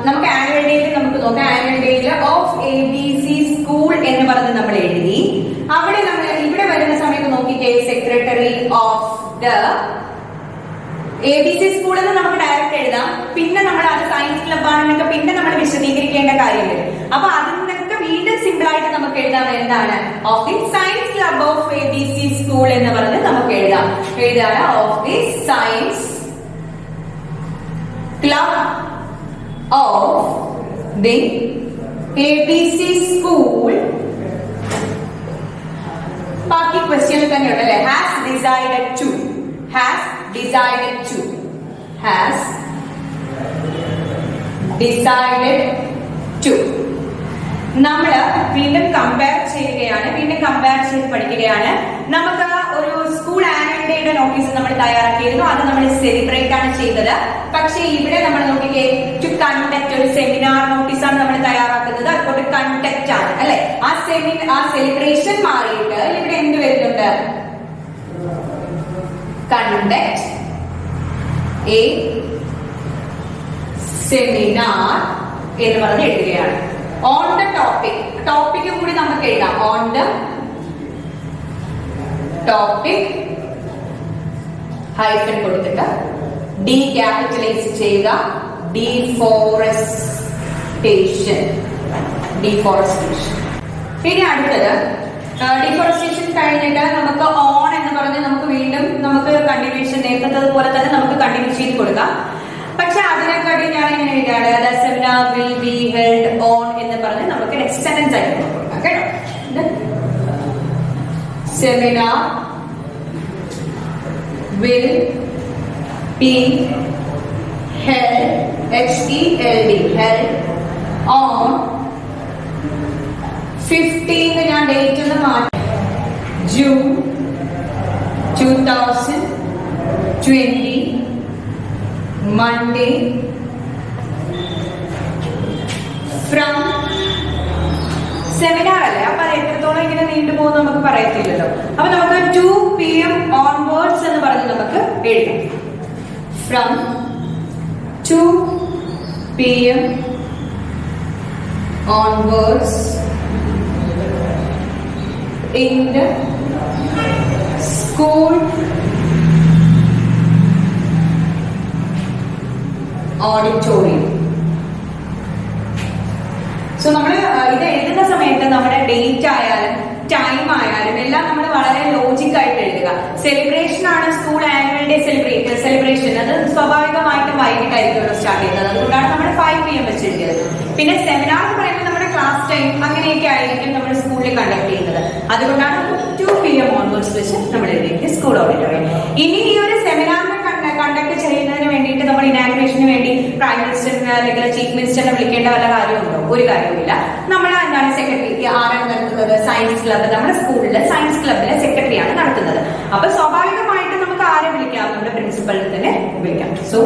നമുക്ക് ആനുവൽ ഡേയിൽ നമുക്ക് നോക്കാം. ആനുവൽ ഡേയിൽ ഓഫ് ABC സ്കൂൾ എന്ന് പറഞ്ഞ് നമ്മൾ എഴുതി. അവിടെ നമ്മൾ ഇവിടെ വരുന്ന സമയത്ത് നോക്കിക്കേ, secretary of the ABC school എന്ന് നമുക്ക് ഡയറക്റ്റ് എഴുതാം. പിന്നെ നമ്മൾ അത് സയൻസ് ക്ലബ് ആണെന്നൊക്കെ പിന്നെ നമ്മൾ വിശദീകരിക്കേണ്ട കാര്യം വരും. അപ്പൊ അതിനൊക്കെ വീണ്ടും സിമ്പിൾ ആയിട്ട് നമുക്ക് എഴുതാം, എന്താണ്, of the science club of ABC school എന്ന് പറഞ്ഞ് നമുക്ക് എഴുതാം. Of the science club of the ABC school. ബാക്കി ക്വസ്റ്റ്യനിൽ തന്നെ ഉണ്ടല്ലേ, ഹാസ് ഡിസൈഡഡ് ടു നമ്മൾ വീണ്ടും കമ്പയർ ചെയ്യുകയാണ്, വീണ്ടും കമ്പയർ ചെയ്ത് പഠിക്കുകയാണ്. നമുക്ക് ഒരു സ്കൂൾ ആനുവൽ ഡേയുടെ നോട്ടീസ് നമ്മൾ തയ്യാറാക്കിയിരുന്നു, അത് നമ്മൾ സെലിബ്രേറ്റ് ആണ് ചെയ്തത്. പക്ഷേ ഇവിടെ നമ്മൾ നോക്കിക്കേ, ടു കണ്ടക്ട് ഒരു സെമിനാർ നോട്ടീസാണ് നമ്മൾ തയ്യാറാക്കുന്നത്. അതുകൊണ്ട് കണ്ടക്ട് ആണ് അല്ലെ. ആ സെലിബ്രേഷൻ മാറിയിട്ട് ഇവിടെ എന്ത് വരുന്നുണ്ട്, കണ്ടക്ട് എ സെമിനാർ എന്ന് പറഞ്ഞ് എഴുതുകയാണ്. ഓൺ ദ ടോപ്പിക്, ടോപ്പിക് കൂടി നമുക്ക് എഴുതാം. ഓൺ ദ ടോപ്പിക് ഹൈഫൻ കൊടുത്തിട്ട് ഡി ക്യാപിറ്റലൈസ് ചെയ്യുക. ഡിഫോറസ്റ്റേഷൻ. പിന്നെ അടുത്തത് ഡിഫോറസ്റ്റേഷൻ കഴിഞ്ഞിട്ട് നമുക്ക് ഓൺ എന്ന് പറഞ്ഞ് നമുക്ക് വീണ്ടും നമുക്ക് കണ്ടിന്യൂഷൻ നേരത്തെ പോലെ തന്നെ നമുക്ക് കണ്ടിന്യൂ ചെയ്ത് കൊടുക്കാം. പക്ഷെ അതിനെക്കാട്ടി ഞാൻ ഇങ്ങനെ എഴുതിയാണ് seminar will be held on എന്ന് പറഞ്ഞ് നമുക്ക് നെക്സ്റ്റ് സെന്റൻസ് ആയിട്ട് കൊടുക്കാം കേട്ടോ. Seminar will be held, HELD, held on 15th ഞാൻ ഡേറ്റ് ഒന്ന് മാറ്റി, ജൂൺ 2020 Monday from സെമിനാർ അല്ലേ, അപ്പൊ അത് എത്രത്തോളം ഇങ്ങനെ നീണ്ടുപോകും നമുക്ക് പറയത്തില്ലല്ലോ. അപ്പൊ നമുക്ക് 2 PM onwards എന്ന് പറഞ്ഞ് നമുക്ക് എഴുതാം. From 2 PM onwards in the school auditorium. So നമ്മൾ ഇത് എഴുതുന്ന സമയത്ത് നമ്മുടെ ഡേറ്റ് ആയാലും ടൈം ആയാലും എല്ലാം നമ്മൾ വളരെ ലോജിക് ആയിട്ട് എഴുതുക. സെലിബ്രേഷൻ ആണ് സ്കൂൾ ആനുവൽ ഡേ സെലിബ്രേഷൻ, അത് സ്വാഭാവികമായിട്ടും വൈകിട്ടായിരിക്കും സ്റ്റാർട്ട് ചെയ്യുന്നത്. അതുകൊണ്ടാണ് നമ്മൾ 5 PM വെച്ച് എഴുതിയത്. പിന്നെ സെമിനാർ എന്ന് പറയുമ്പോൾ നമ്മുടെ ക്ലാസ് ടൈം അങ്ങനെയൊക്കെ ആയിരിക്കും നമ്മൾ സ്കൂളിൽ കണ്ടക്ട് ചെയ്യുന്നത്. അതുകൊണ്ടാണ് 2 PM onwards വെച്ച് നമ്മൾ എഴുതിയത് സ്കൂൾ ഓഡിറ്റോറിയം. ഇനി ഈ ഒരു സെമിനാറിനെ കണ്ടക്ട് ചെയ്യുന്നതിന് വേണ്ടിയിട്ട് നമ്മൾ ഇനാഗുറേഷന് വേണ്ടി പ്രൈം മിനിസ്റ്ററിനെ അല്ലെങ്കിൽ ചീഫ് മിനിസ്റ്ററിനെ വിളിക്കേണ്ട വല്ല കാര്യമുണ്ടോ? ഒരു കാര്യവുമില്ല. നമ്മൾ എന്താണ് സെക്രട്ടറി ആരാണ് നടത്തുന്നത്? സയൻസ് ക്ലബ്ബ്, നമ്മുടെ സ്കൂളിലെ സയൻസ് ക്ലബിലെ സെക്രട്ടറിയാണ് നടത്തുന്നത്. അപ്പൊ സ്വാഭാവികമായിട്ട് നമുക്ക് ആരെ വിളിക്കാം? നമ്മുടെ പ്രിൻസിപ്പലിനെ തന്നെ വിളിക്കാം. So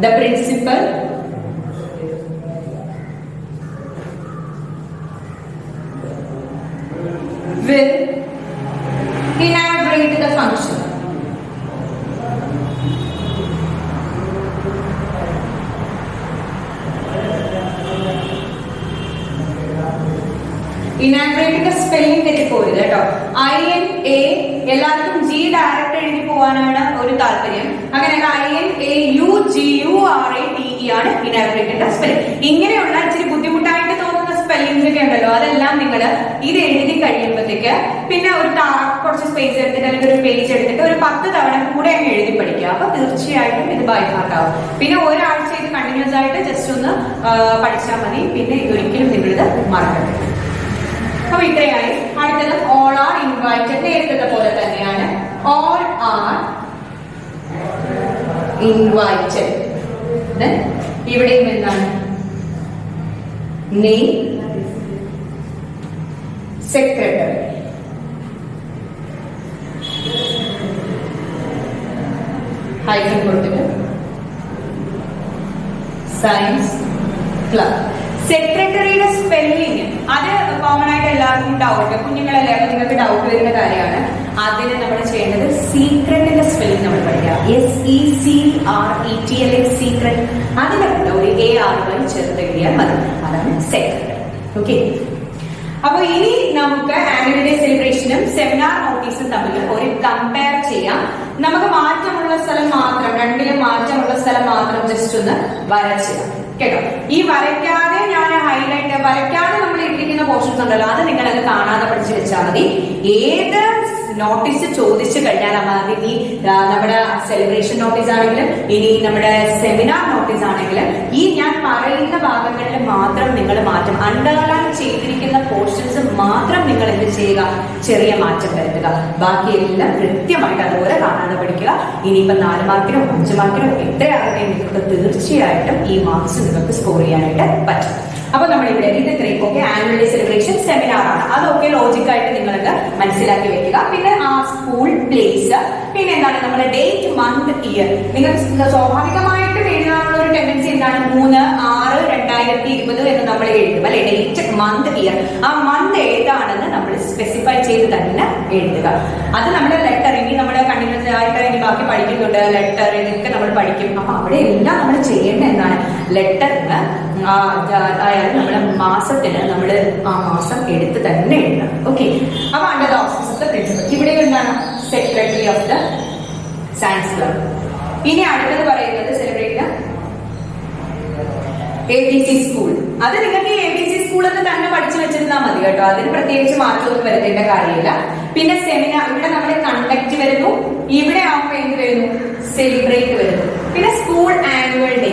the principal will inaugurate the function. ഇനാഗ്രേറ്റിന്റെ സ്പെല്ലിംഗ് തെറ്റിപ്പോയത് കേട്ടോ. INA എല്ലാവർക്കും G ഡയറക്റ്റ് എഴുതി പോകാനാണ് ഒരു താല്പര്യം. അങ്ങനെ INAUGURATE ആണ് ഇനാഗ്രേറ്റിന്റെ സ്പെല്ലിംഗ്. ഇങ്ങനെയുള്ള ഇച്ചിരി ബുദ്ധിമുട്ടായിട്ട് തോന്നുന്ന സ്പെല്ലിംഗ്സ് ഒക്കെ ഉണ്ടല്ലോ, അതെല്ലാം നിങ്ങൾ ഇത് എഴുതി കഴിയുമ്പോഴത്തേക്ക് പിന്നെ ഒരു കുറച്ച് സ്പേസ് എടുത്തിട്ട് അല്ലെങ്കിൽ ഒരു പേജ് എടുത്തിട്ട് ഒരു 10 തവണ കൂടെ അങ്ങ് എഴുതി പഠിക്കുക. അപ്പൊ തീർച്ചയായിട്ടും ഇത് ബൈ ഹാർട്ട് ആവും. പിന്നെ ഒരാഴ്ച ഇത് കണ്ടിന്യൂസ് ആയിട്ട് ജസ്റ്റ് ഒന്ന് പഠിച്ചാൽ മതി. പിന്നെ ഒരിക്കലും നിങ്ങളിത് മറക്കരുത്. അപ്പൊ ഇത്രയായി. അടുത്തത് ഓൾ ആർ ഇൻവൈറ്റഡ്. നേരത്തെ പോലെ തന്നെയാണ്. All are invited. ഇവിടെയും എന്താണ്? Name secretary. ഹൈഫൻ കൊടുത്തിട്ട് സയൻസ് ക്ലബ്. സെക്രട്ടറിയുടെ സ്പെല്ലിംഗ് അത് കോമൺ ആയിട്ട് എല്ലാവർക്കും ഡൗട്ട്, കുഞ്ഞുങ്ങളല്ലേ, അപ്പൊ നിങ്ങൾക്ക് ഡൗട്ട് വരുന്ന കാര്യമാണ്. അതിന് നമ്മൾ ചെയ്യേണ്ടത് സീക്രട്ടിന്റെ സ്പെല്ലിംഗ് നമ്മൾ പഠിക്കുക. SECRET അല്ലെ സീക്രട്ട്. അതിന്റെ കൂടെ ഒരു AR ചേർത്ത് എഴുതിയാൽ മതി. അതാണ് സെക്രട്ടറി. ഓക്കെ. അപ്പൊ ഇനി നമുക്ക് ആനുവൽ ഡേ സെലിബ്രേഷനും സെമിനാർ നോട്ടീസും തമ്മിൽ ഒരു കമ്പയർ ചെയ്യാം. നമുക്ക് മാറ്റമുള്ള സ്ഥലം മാത്രം, രണ്ടിലും മാറ്റമുള്ള സ്ഥലം മാത്രം ജസ്റ്റ് ഒന്ന് വരച്ചിടാം കേട്ടോ. ഈ വരയ്ക്കാതെ ഞാൻ ഹൈലൈറ്റ് വരയ്ക്കാതെ നമ്മൾ ഇട്ടിരിക്കുന്ന പോർഷൻസ് ഉണ്ടല്ലോ, അത് നിങ്ങൾ അത് കാണാതെ പഠിച്ചു വെച്ചാൽ മതി. ഏത് നോട്ടീസ് ചോദിച്ചു കഴിഞ്ഞാൽ ഈ നമ്മുടെ സെലിബ്രേഷൻ നോട്ടീസ് ആണെങ്കിലും ഇനി നമ്മുടെ സെമിനാർ നോട്ടീസ് ആണെങ്കിലും ഈ ഞാൻ പറയുന്ന ഭാഗങ്ങളിൽ മാത്രം നിങ്ങൾ മാറ്റം, അണ്ടർലൈൻ ചെയ്തിരിക്കുന്ന പോർഷൻസ് മാത്രം നിങ്ങൾ എന്ത് ചെയ്യുക, ചെറിയ മാറ്റം വരുത്തുക. ബാക്കിയെല്ലാം കൃത്യമായിട്ട് അതുപോലെ കാണാതെ പഠിക്കുക. ഇനിയിപ്പോ 4 മാർക്കിനോ 5 മാർക്കിനോ എത്രയാകട്ടെ നിങ്ങൾക്ക് തീർച്ചയായിട്ടും ഈ മാർക്സ് നിങ്ങൾക്ക് സ്കോർ ചെയ്യാനായിട്ട് പറ്റും. അപ്പൊ നമ്മൾ ഇവിടെ ഇത് ഇത്രയും okay. Annual day celebration seminar ആണ്, അതൊക്കെ ലോജിക്കായിട്ട് നിങ്ങൾക്ക് മനസ്സിലാക്കി വെക്കുക. പിന്നെ ആ സ്കൂൾ പ്ലേസ്, പിന്നെ എന്താണ് നമ്മുടെ ഡേറ്റ്, മന്ത്, ഇയർ. നിങ്ങൾ സ്വാഭാവികമായിട്ടും എഴുതാനുള്ള ഒരു ടെൻഡൻസി എന്താണ്? 3/6/2020 എന്ന് നമ്മൾ എഴുതും അല്ലെ, ഡേറ്റ് മന്ത് ഇയർ. ആ മന്ത് ഏതാണെന്ന് നമ്മൾ സ്പെസിഫൈ ചെയ്ത് തന്നെ എഴുതുക. അത് നമ്മുടെ ലെറ്റർ, ഇനി നമ്മുടെ കണ്ടിന്യൂസ് ആയിട്ട് ഇനി ബാക്കി പഠിക്കുന്നുണ്ട്, ലെറ്റർ ഇതൊക്കെ നമ്മൾ പഠിക്കും. അപ്പൊ അവിടെ എല്ലാം നമ്മൾ ചെയ്യേണ്ട എന്താണ്? ലെറ്ററിന് അതായത് നമ്മുടെ മാസത്തിന് നമ്മൾ ആ മാസം എടുത്ത് തന്നെ എഴുതണം. ഓക്കെ, അപ്പൊ under the office of the principal ഇവിടെ എന്താണ്? Secretary of the science club. ഇനി അടുത്തത് പറയുന്നത് സെലിബ്രേറ്റ് ABC സ്കൂൾ. അത് നിങ്ങൾക്ക് ABC സ്കൂൾ എന്ന് തന്നെ പഠിച്ചു വെച്ചിരുന്നാൽ മതി കേട്ടോ, അതിന് പ്രത്യേകിച്ച് മാറ്റമൊന്നും വരുത്തേണ്ട കാര്യമില്ല. പിന്നെ സെമിനാർ, ഇവിടെ നമ്മൾ കണ്ടക്ട് വരുന്നു, ഇവിടെ ആകുമ്പോൾ എന്ത് വരുന്നു? സെലിബ്രേറ്റ് വരുന്നു. പിന്നെ സ്കൂൾ ആനുവൽ ഡേ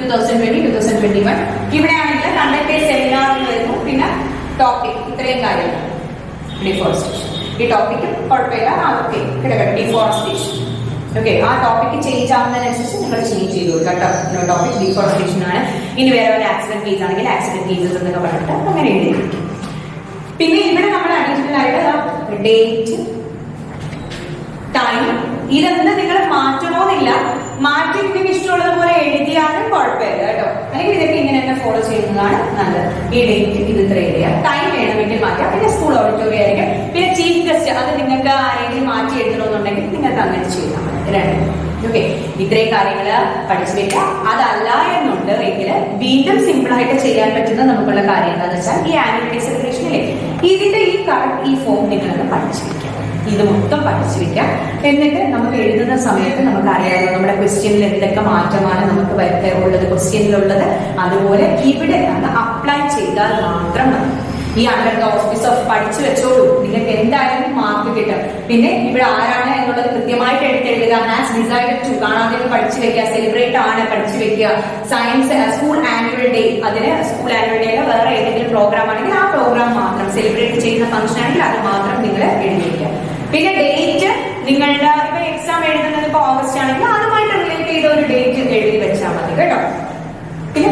2020-2021 ഇവിടെ ആണെങ്കിൽ കണ്ടക്ട് സെമിനാർ വരുന്നു. പിന്നെ ടോപ്പിക്, ഇത്രയും കാര്യങ്ങൾ. ഡിഫോറസ്റ്റേഷൻ, ഈ ടോപ്പിക്ക് കുഴപ്പമില്ല, ഓക്കെ കിടക്കട്ടെ. ഡിഫോറസ്റ്റേഷൻ, ഓക്കെ, ആ ടോപ്പിക്ക് ചേഞ്ച് ആവുന്നതിനനുസരിച്ച് നിങ്ങൾ ചേഞ്ച് ചെയ്തു കേട്ടോ. ടോപ്പിക് ഡിഫോറസ്റ്റേഷൻ ആണ്. ഇനി വേറെ ഒരു ആക്സിഡന്റ് കേസ് ആണെങ്കിൽ ആക്സിഡന്റ് കേസസ് എന്നൊക്കെ പറഞ്ഞിട്ട് അങ്ങനെ എഴുതിയിരിക്കും. പിന്നെ ഇവിടെ നമ്മൾ അഡീഷണൽ ആയിട്ട് ഡേറ്റ്, ടൈം, ഇതൊന്നും നിങ്ങൾ മാറ്റണമെന്നില്ല. മാറ്റി നിങ്ങൾക്ക് ഇഷ്ടമുള്ളത് പോലെ എഴുതിയാലും കുഴപ്പമില്ല കേട്ടോ. അല്ലെങ്കിൽ ഇതൊക്കെ ഇങ്ങനെ തന്നെ ഫോളോ ചെയ്യുന്നതാണ് നല്ലത്. ഈ ഡേറ്റ് ഇത് ഇത്ര എഴുതിയാൽ, ടൈം വേണമെങ്കിൽ മാറ്റാം. പിന്നെ സ്കൂൾ ഓഡിറ്റോറിയം ആയിരിക്കും. പിന്നെ ചീഫ് ഗസ്റ്റ്, അത് നിങ്ങൾക്ക് ആരെങ്കിലും മാറ്റി എഴുതണമെന്നുണ്ടെങ്കിൽ നിങ്ങൾക്ക് അങ്ങനെ ചെയ്യാം. ഓക്കെ, ഇത്രയും കാര്യങ്ങൾ പഠിച്ചു വെക്കാം. അതല്ല എന്നുണ്ടെങ്കിൽ വീണ്ടും സിമ്പിൾ ആയിട്ട് ചെയ്യാൻ പറ്റുന്ന നമുക്കുള്ള കാര്യം എന്താണെന്ന് വെച്ചാൽ ഈ ആനുവൽ ഡേ സെലിബ്രേഷനിലെ ഇതിന്റെ ഈ കറക്റ്റ് ഈ ഫോം നിങ്ങളൊന്ന് പഠിച്ചു വെക്കാം. ഇത് മൊത്തം പഠിച്ചു വെക്കാം. എന്നിട്ട് നമുക്ക് എഴുതുന്ന സമയത്ത് നമുക്ക് അറിയാമല്ലോ നമ്മുടെ ക്വസ്റ്റ്യനിൽ എന്തൊക്കെ മാറ്റമാണ് നമുക്ക് ഉള്ളത്, ക്വസ്റ്റ്യനിലുള്ളത്. അതുപോലെ ഇവിടെ അത് അപ്ലൈ ചെയ്താൽ മാത്രം മതി. ഈ അണ്ടർ ദ ഓഫീസ് ഓഫ് പഠിച്ചു വെച്ചോളൂ, നിങ്ങൾക്ക് എന്തായാലും മാർക്ക് കിട്ടും. പിന്നെ ഇവിടെ ആരാണ് എന്നുള്ളത് കൃത്യമായിട്ട് എടുത്തെഴുതുക. ഹാസ് ഡിസൈഡഡ് ടു, കാണാതെ പഠിച്ചു വെക്കുക. സെലിബ്രേറ്റ് ആണ്, പഠിച്ചു വെക്കുക. സയൻസ് സ്കൂൾ ആനുവൽ ഡേ, അതിന് സ്കൂൾ ആനുവൽ ഡേയിലെ വേറെ ഏതെങ്കിലും പ്രോഗ്രാം ആണെങ്കിൽ ആ പ്രോഗ്രാം മാത്രം, സെലിബ്രേറ്റ് ചെയ്യുന്ന ഫംഗ്ഷൻ ആണെങ്കിൽ അത് മാത്രം നിങ്ങൾ എഴുതി വെക്കുക. പിന്നെ ഡേറ്റ്, നിങ്ങളുടെ ഇപ്പൊ എക്സാം എഴുതുന്നത് ഇപ്പൊ ഓഗസ്റ്റ് ആണെങ്കിൽ അതുമായിട്ട് റിലേറ്റ് ചെയ്ത ഒരു ഡേറ്റ് എഴുതി വെച്ചാൽ മതി കേട്ടോ. പിന്നെ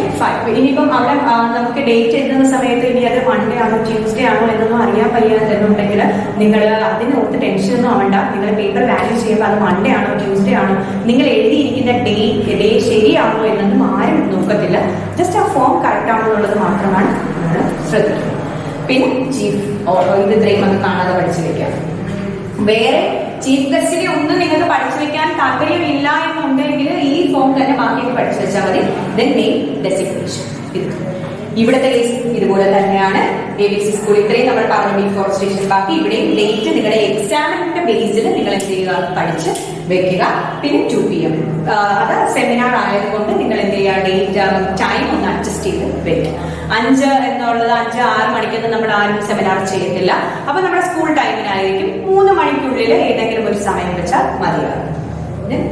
ഇനിയിപ്പം അവിടെ നമുക്ക് ഡേറ്റ് എഴുതുന്ന സമയത്ത് ഇനി അത് മൺഡേ ആണോ ട്യൂസ്ഡേ ആണോ എന്നൊന്നും അറിയാൻ വയ്യാതെന്നുണ്ടെങ്കിൽ നിങ്ങൾ അതിനോർത്ത് ടെൻഷനൊന്നും ആവണ്ട. നിങ്ങൾ പേപ്പർ വാല്യൂ ചെയ്യുമ്പോൾ അത് മൺഡേ ആണോ ട്യൂസ്ഡേ ആണോ, നിങ്ങൾ എഴുതിയിരിക്കുന്ന ഡേ ശരിയാണോ എന്നൊന്നും ആരും നോക്കത്തില്ല. ജസ്റ്റ് ആ ഫോം കറക്റ്റ് ആണോ എന്നുള്ളത് മാത്രമാണ് നമ്മൾ ശ്രദ്ധിക്കുന്നത്. പിന്നെ ചീഫ് ഇത് ഇത്രയും അത് കാണാതെ പഠിച്ചു വെക്കാം. വേറെ ചീഫ് ഗസ്റ്റിനെ ഒന്നും നിങ്ങൾക്ക് പഠിച്ചു വെക്കാൻ താല്പര്യമില്ല എന്നുണ്ടെങ്കിൽ ഈ ഫോം തന്നെ ബാക്കിയൊക്കെ പഠിച്ചു വെച്ചാൽ മതി. ദെൻ നെയിം ഡെസിഗ്നേഷൻ, ഇവിടുത്തെ കേസ് ഇതുപോലെ തന്നെയാണ്. ABC സ്കൂൾ ഇത്രയും നമ്മൾ പറഞ്ഞു ഡിഫോറസ്റ്റേഷൻ. ബാക്കി ഇവിടെയും ഡേറ്റ് നിങ്ങളുടെ എക്സാമിന്റെ ബേസിൽ നിങ്ങൾ എന്ത് ചെയ്യുക, പഠിച്ച് വെക്കുക. പിന്നെ 2 PM അത് സെമിനാർ ആയതുകൊണ്ട് നിങ്ങൾ എന്ത് ചെയ്യുക, ഡേറ്റ് ടൈം ഒന്ന് അഡ്ജസ്റ്റ് ചെയ്ത് വെക്കുക. 5 എന്നുള്ളത് 5-6 മണിക്കൊന്നും നമ്മൾ ആരും സെമിനാർ ചെയ്യത്തില്ല. അപ്പൊ നമ്മുടെ സ്കൂൾ ടൈമിനായിരിക്കും 3 മണിക്കുള്ളിൽ ഏതെങ്കിലും ഒരു സമയം വെച്ചാൽ മതിയാകും.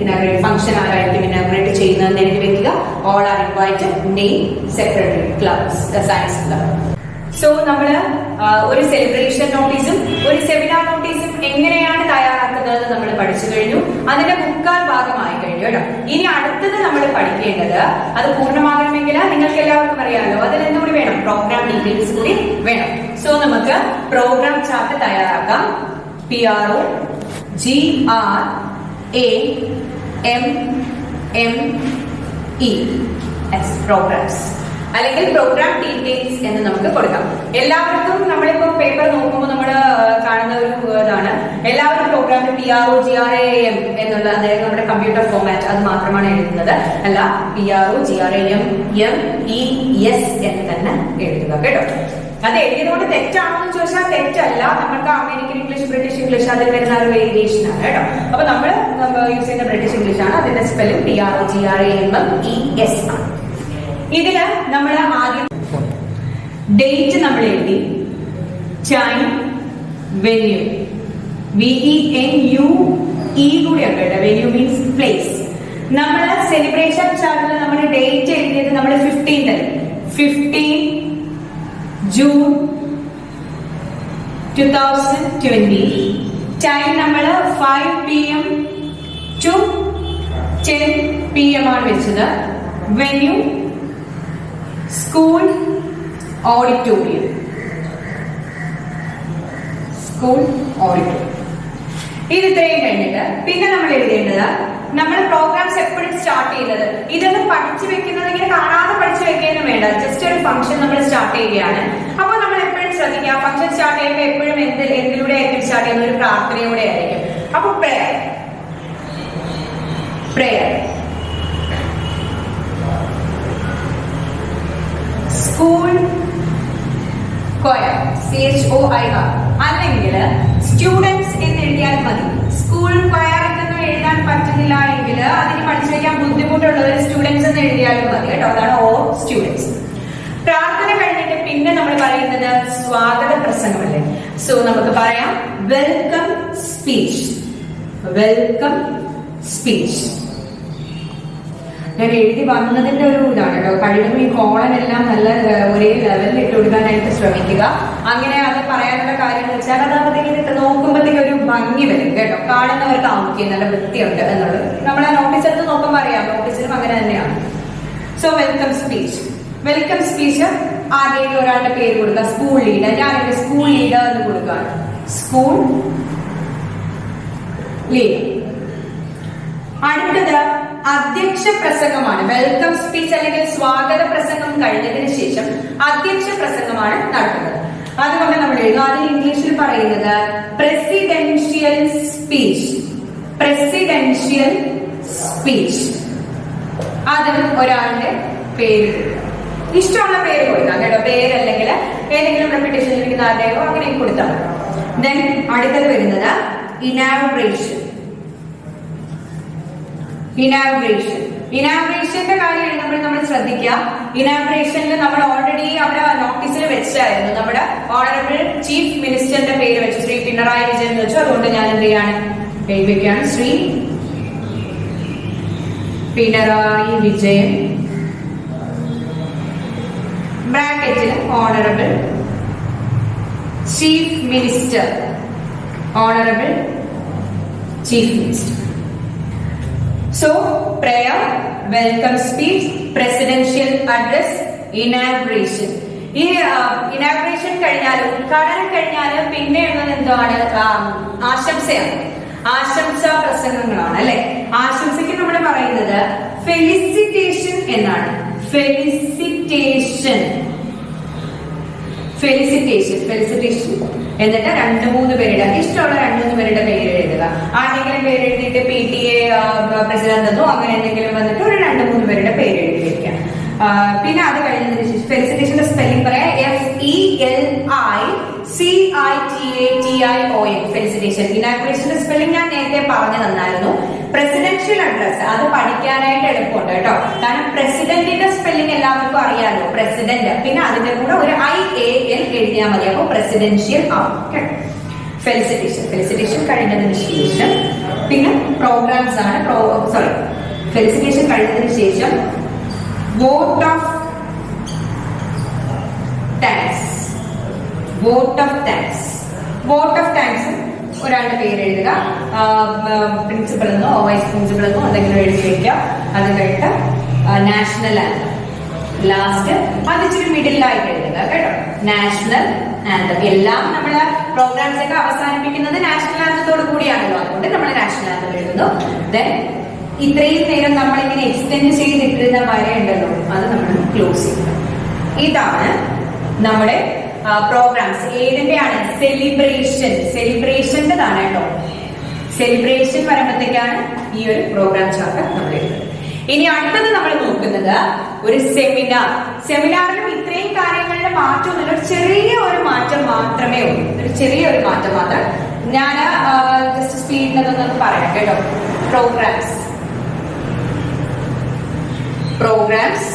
ഇനാഗ്രേറ്റ് ഫംഗ്ഷൻ ആരായിരിക്കും ഇനാഗ്രേറ്റ് ചെയ്യുന്നതെന്ന് എഴുതി വെക്കുക. All are invited. Name secretary clubs science club. So നമ്മള് ഒരു സെലിബ്രേഷൻ നോട്ടീസും ഒരു സെമിനാർ നോട്ടീസും എങ്ങനെയാണ് തയ്യാറാക്കുന്നത് നമ്മൾ പഠിച്ചു കഴിഞ്ഞു. അതിന്റെ 3/4 ഭാഗമായി കഴിഞ്ഞു കേട്ടോ. ഇനി അടുത്തത് നമ്മൾ പഠിക്കേണ്ടത്, അത് പൂർണ്ണമാകണമെങ്കിൽ നിങ്ങൾക്ക് എല്ലാവർക്കും അറിയാമല്ലോ, അതിലെന്തുകൂടി വേണം, പ്രോഗ്രാം ഡീറ്റെയിൽസ് കൂടി വേണം. സോ നമുക്ക് പ്രോഗ്രാം ചാർട്ട് തയ്യാറാക്കാം. PROGRAMS പ്രോഗ്രാംസ് അല്ലെങ്കിൽ പ്രോഗ്രാം ഡീറ്റെയിൽസ് എന്ന് നമുക്ക് കൊടുക്കാം. എല്ലാവർക്കും നമ്മളിപ്പോ പേപ്പർ നോക്കുമ്പോൾ നമ്മൾ കാണുന്ന ഒരു ഇതാണ്, എല്ലാവരും പ്രോഗ്രാമിൽ PROGRAM എന്നുള്ള അതായത് നമ്മുടെ കമ്പ്യൂട്ടർ ഫോമാറ്റ് അത് മാത്രമാണ് എഴുതുന്നത്. അല്ല, PROGRAMMES എന്ന് തന്നെ എഴുതുക കേട്ടോ. അത് എഴുതിയതുകൊണ്ട് തെറ്റാണോ എന്ന് ചോദിച്ചാൽ തെറ്റല്ല. നമ്മൾക്ക് അമേരിക്കൻ ഇംഗ്ലീഷ്, ബ്രിട്ടീഷ് ഇംഗ്ലീഷ് അതിൽ വരുന്ന ഒരു വേരിയേഷൻ ആണ് കേട്ടോ. അപ്പൊ നമ്മൾ യൂസ് ചെയ്യുന്ന ബ്രിട്ടീഷ് ഇംഗ്ലീഷ് ആണ്. അതിന്റെ സ്പെല്ലിംഗ് PROGRAMMES ആണ്. ഇതില് നമ്മൾ ആദ്യം ഡേറ്റ് നമ്മൾ എഴുതി, ടൈം, വെന്യൂ, VENUE കൂടിയാണ് കേട്ടോ. Venue means place. നമ്മൾ സെലിബ്രേഷൻ ചാർട്ടിൽ നമ്മൾ ഡേറ്റ് എഴുതിയത് നമ്മൾ 15 ജൂൺ 2020. ടൈം നമ്മൾ 5 PM to 10 PM ആണ് വെച്ചത്. Venue school auditorium. ഇത് ഇത്രയും കഴിഞ്ഞിട്ട് പിന്നെ നമ്മൾ എഴുതേണ്ടത്, നമ്മൾ പ്രോഗ്രാംസ് എപ്പോഴും സ്റ്റാർട്ട് ചെയ്യുന്നത് ഇതൊന്നും പഠിച്ചു വെക്കുന്നത് ഇങ്ങനെ കാണാതെ പഠിച്ചു വെക്കാനും വേണ്ട, ജസ്റ്റ് ഒരു ഫംഗ്ഷൻ നമ്മൾ സ്റ്റാർട്ട് ചെയ്യുകയാണ്. അപ്പൊ നമ്മൾ എപ്പോഴും ശ്രദ്ധിക്കുക, ഫംഗ്ഷൻ സ്റ്റാർട്ട് ചെയ്യുമ്പോൾ എപ്പോഴും എന്തിലൂടെ ആയിരിക്കും സ്റ്റാർട്ട് ചെയ്യുന്ന, ഒരു പ്രാർത്ഥനയോടെ ആയിരിക്കും. അപ്പൊ പ്രേയർ, സ്കൂൾ choir, CHOIR, അല്ലെങ്കിൽ സ്റ്റുഡൻസ് എന്ന് എഴുതിയാൽ മതി. സ്കൂൾ choir എന്നൊന്നും എഴുതാൻ പറ്റുന്നില്ല എങ്കിൽ അതിന് പഠിച്ചു വയ്ക്കാൻ ബുദ്ധിമുട്ടുള്ളവർ സ്റ്റുഡൻസ് എന്ന് എഴുതിയാലും മതി കേട്ടോ. അതാണ് ഓ സ്റ്റുഡൻസ്. പ്രാർത്ഥന കഴിഞ്ഞിട്ട് പിന്നെ നമ്മൾ പറയുന്നത് സ്വാഗത പ്രസംഗമല്ലേ. സോ നമുക്ക് പറയാം വെൽക്കം സ്പീച്ച്. വെൽക്കം സ്പീച്ച് ഞാൻ എഴുതി വന്നതിന്റെ ഒരു ഇതാണ് കേട്ടോ. കഴിയുമ്പോൾ ഈ കോളൻ എല്ലാം നല്ല ഒരേ ലെവലിൽ ഇട്ട് കൊടുക്കാനായിട്ട് ശ്രമിക്കുക. അങ്ങനെ അത് പറയാനുള്ള കാര്യം എന്ന് വെച്ചാൽ അതാകുമ്പോഴത്തേക്ക് നോക്കുമ്പോഴത്തേക്ക് ഒരു ഭംഗി വരും കേട്ടോ. കാണുന്നവർക്ക് ആവുകയും നല്ല വൃത്തിയുണ്ട് എന്നുള്ളത് നമ്മളെ നോട്ടീസ് എടുത്ത് നോക്കുമ്പോൾ അറിയാം, നോട്ടീസിലും അങ്ങനെ തന്നെയാണ്. So welcome speech. Welcome speech ആദ്യം ഒരാളുടെ പേര് കൊടുക്കുക. സ്കൂൾ ലീഡർ, ഞാനിവിടെ സ്കൂൾ ലീഡർ എന്ന് കൊടുക്കുകയാണ്. School leader. അടുത്തത് അധ്യക്ഷ പ്രസംഗമാണ്. വെൽക്കം സ്പീച്ച് അല്ലെങ്കിൽ സ്വാഗത പ്രസംഗം കഴിഞ്ഞതിന് ശേഷം അധ്യക്ഷ പ്രസംഗമാണ് നടത്തുന്നത്. അതുകൊണ്ട് നമ്മൾ എഴുതും, അതിൽ ഇംഗ്ലീഷിൽ പറയുന്നത് പ്രസിഡൻഷ്യൽ സ്പീച്ച്. Presidential speech. അതിന് ഒരാളുടെ പേര്, ഇഷ്ടമുള്ള പേര് കൊടുക്കാം കേട്ടോ. പേരല്ലെങ്കിൽ ഏതെങ്കിലും റെപ്യൂട്ടേഷൻ ഇരിക്കുന്ന ആരുടെയോ അങ്ങനെ കൊടുത്താൽ. ദെൻ അടുത്തത് വരുന്നത് ഇനാഗുറേഷൻ. ഇനാഗുറേഷന്റെ കാര്യം എഴുതുമ്പോൾ നമ്മൾ ശ്രദ്ധിക്കുക. ഇനാഗുറേഷനിൽ നമ്മൾ ഓൾറെഡി അവിടെ നോട്ടീസിൽ വെച്ചായിരുന്നു, നമ്മുടെ ഓണറബിൾ ചീഫ് മിനിസ്റ്ററിന്റെ പേര് വെച്ചു, ശ്രീ പിണറായി വിജയൻ എന്ന് വെച്ചു. അതുകൊണ്ട് ഞാൻ എന്ത് ചെയ്യാണ്, എഴുതിയൊക്കെയാണ് ശ്രീ പിണറായി വിജയൻ, ബ്രാക്കറ്റിൽ honourable chief minister, honourable chief minister. So, prayer, welcome speech, presidential address, inauguration. ഈ ഇനാഗുറേഷൻ കഴിഞ്ഞാലും ഉദ്ഘാടനം കഴിഞ്ഞാലും പിന്നെ ഉള്ളത് എന്താണ്, ആശംസയാണ്. ആശംസാ പ്രസംഗങ്ങളാണ് അല്ലെ. ആശംസയ്ക്ക് നമ്മൾ പറയുന്നത് ഫെലിസിറ്റേഷൻ എന്നാണ്. ഫെലിസിറ്റേഷൻ എന്നിട്ട് 2-3 പേരുടെ ഇഷ്ടമുള്ള 2-3 പേരുടെ പേര് എഴുതുക. ആരെങ്കിലും പേര് എഴുതിയിട്ട് PTA പ്രസിഡന്റ് എന്നോ അങ്ങനെ എന്തെങ്കിലും വന്നിട്ട് ഒരു 2-3 പേരുടെ പേര് എഴുതി വെക്കാം. പിന്നെ അത് കഴിഞ്ഞതിന് ശേഷം ഫെലിസിറ്റേഷന്റെ സ്പെല്ലിംഗ് പറയാം, FELICITATION. ഫെലിസിറ്റേഷൻ. ഇനാഗുറേഷന്റെ സ്പെല്ലിംഗ് ഞാൻ നേരത്തെ പറഞ്ഞു തന്നായിരുന്നു. പ്രസിഡൻഷ്യൽ അഡ്രസ് അത് പഠിക്കാനായിട്ട് എളുപ്പമുണ്ട് കേട്ടോ. കാരണം പ്രസിഡന്റിന്റെ സ്പെല്ലിംഗ് എല്ലാവർക്കും അറിയാമല്ലോ, പ്രസിഡന്റ്. പിന്നെ അതിന്റെ കൂടെ ഒരു IAL എഴുതിയാൽ മതി, അപ്പൊ പ്രസിഡൻഷ്യൽ ആവും. ഫെലിസിറ്റേഷൻ കഴിഞ്ഞതിന് ശേഷം പിന്നെ പ്രോഗ്രാംസ് ആണ്. ഫെലിസിറ്റേഷൻ കഴിഞ്ഞതിന് ശേഷം വോട്ട് ഓഫ് താങ്ക്സ്. ഒരാളുടെ പേര് എഴുതുക. പ്രിൻസിപ്പൽ എന്നോ വൈസ് പ്രിൻസിപ്പൽ എന്നോ എന്തെങ്കിലും എഴുതി വയ്ക്കുക. അത് കഴിഞ്ഞിട്ട് നാഷണൽ ആന്തം ലാസ്റ്റ് അത് ഇച്ചിരി മിഡിലായിട്ട് എഴുതുക കേട്ടോ. National anthem. എല്ലാം നമ്മള് പ്രോഗ്രാംസ് ഒക്കെ അവസാനിപ്പിക്കുന്നത് നാഷണൽ ആന്തത്തോട് കൂടിയാണല്ലോ, അതുകൊണ്ട് നമ്മൾ നാഷണൽ ആന്തം എഴുതുന്നു. ദെൻ ഇത്രയും നേരം നമ്മളിങ്ങനെ എക്സ്റ്റെൻഡ് ചെയ്തിട്ടിരുന്ന വരയുണ്ടല്ലോ, അത് നമ്മൾ ക്ലോസ് ചെയ്യുക. ഇതാണ് നമ്മുടെ പ്രോഗ്രാംസ്. ഏതിന്റെയാണ്? സെലിബ്രേഷൻ്റെതാണ് കേട്ടോ. സെലിബ്രേഷൻ വരുമ്പോഴത്തേക്കാണ് ഈ ഒരു പ്രോഗ്രാം ചാർട്ട് നമ്മൾ എഴുതുന്നത്. ഇനി അടുത്തത് നമ്മൾ നോക്കുന്നത് ഒരു സെമിനാർ. സെമിനാറിലും ഇത്രയും കാര്യങ്ങളുടെ മാറ്റമൊന്നുമില്ല, ഒരു ചെറിയ ഒരു മാറ്റം മാത്രമേ ഉള്ളൂ. ഒരു ചെറിയൊരു മാറ്റം മാത്രം. ഞാൻ ജസ്റ്റ് സ്പീഡിനൊന്നും പറയാം കേട്ടോ. പ്രോഗ്രാംസ്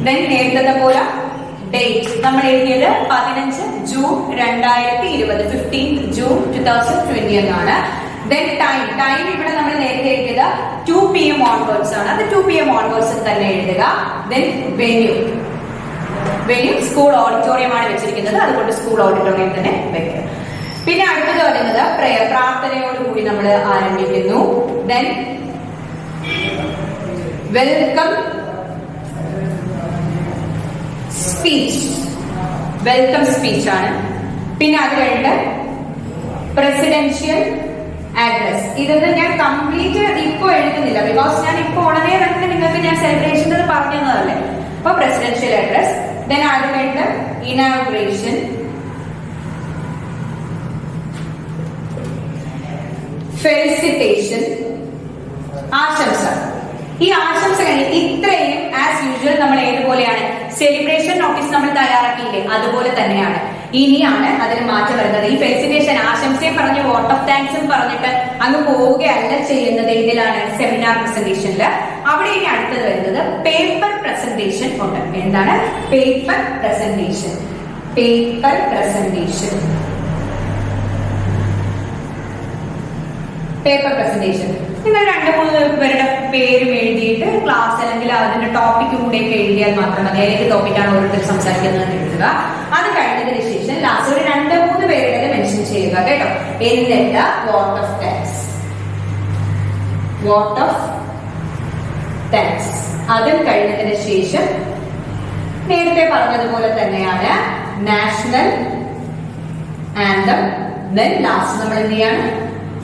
ദെൻ നേരത്തെ പോലെ ഡേറ്റ് നമ്മൾ എഴുതിയത് 15 ജൂൺ 2020, 15 ജൂൺ 2020 എന്നാണ്. ദെൻ ടൈം ഇവിടെ നമ്മൾ നേരത്തെ എഴുതിയത് 2 PM ഓൺവേർഡ്സ് ആണ്. അത് 2 PM ഓൺവേർഡ്സ് തന്നെ എഴുതുക. ദെൻ വെന്യൂ സ്കൂൾ ഓഡിറ്റോറിയമാണ് വെച്ചിരിക്കുന്നത്, അതുകൊണ്ട് സ്കൂൾ ഓഡിറ്റോറിയം തന്നെ വെക്കുക. പിന്നെ അടുത്തത് പറയുന്നത് പ്രേയർ, പ്രാർത്ഥനയോടുകൂടി നമ്മൾ ആരംഭിക്കുന്നു. ദെൻ വെൽക്കം സ്പീച്ച് ആണ്. പിന്നെ അത് കഴിഞ്ഞിട്ട് പ്രസിഡൻഷ്യൽ അഡ്രസ്. ഇതൊന്നും ഞാൻ കംപ്ലീറ്റ് ഇപ്പൊ എഴുതുന്നില്ല, ബിക്കോസ് ഞാൻ ഇപ്പൊ ഉടനെ തന്നെ നിങ്ങൾക്ക് ഞാൻ സെലിബ്രേഷൻ പറഞ്ഞു തന്നതല്ലേ. അപ്പൊ പ്രസിഡൻഷ്യൽ അഡ്രസ്, ദെൻ ആദ്യമായിട്ട് ഇനാഗുറേഷൻ, ഫെലിസിറ്റേഷൻ, ആശംസ. ഈ ആശംസ കഴിഞ്ഞ് ഇത്രയും ആസ് യൂഷ്വൽ നമ്മൾ ഏതുപോലെയാണ് സെലിബ്രേഷൻ നോട്ടീസ് നമ്മൾ തയ്യാറാക്കിയില്ലേ, അതുപോലെ തന്നെയാണ്. ഇനിയാണ് അതിന് മാറ്റം വരുന്നത്. ഈ ഫെലിസിറ്റേഷൻ ആശംസയും പറഞ്ഞ് വോട്ട് ഓഫ് താങ്ക്സും പറഞ്ഞിട്ട് അങ്ങ് പോവുകയല്ല ചെയ്യുന്നത്. ഇതിലാണ് സെമിനാർ പ്രസന്റേഷനിൽ. അവിടെ ഇനി അടുത്തത് വരുന്നത് പേപ്പർ പ്രസന്റേഷൻ ഉണ്ട്. എന്താണ് paper presentation? Paper presentation, paper presentation. നിങ്ങൾ 2-3 പേരുടെ പേരും എഴുതിയിട്ട് ക്ലാസ് അല്ലെങ്കിൽ അതിന്റെ ടോപ്പിക്കും കൂടെ ഒക്കെ എഴുതിയാൽ മാത്രം മതി. ഏത് ടോപ്പിക്കാണ് ഓരോരുത്തർ സംസാരിക്കുന്നത് എഴുതുക. അത് കഴിഞ്ഞതിന് ശേഷം ലാസ്റ്റ് ഒരു 2-3 പേരുടെ മെൻഷൻ ചെയ്യുക കേട്ടോ. എന്നിട്ട് vote of thanks, vote of thanks. അതും കഴിഞ്ഞതിന് ശേഷം നേരത്തെ പറഞ്ഞതുപോലെ തന്നെയാണ് നാഷണൽ ആന്തം. ദെൻ ലാസ്റ്റ് നമ്മൾ എന്ത് ചെയ്യാണ്?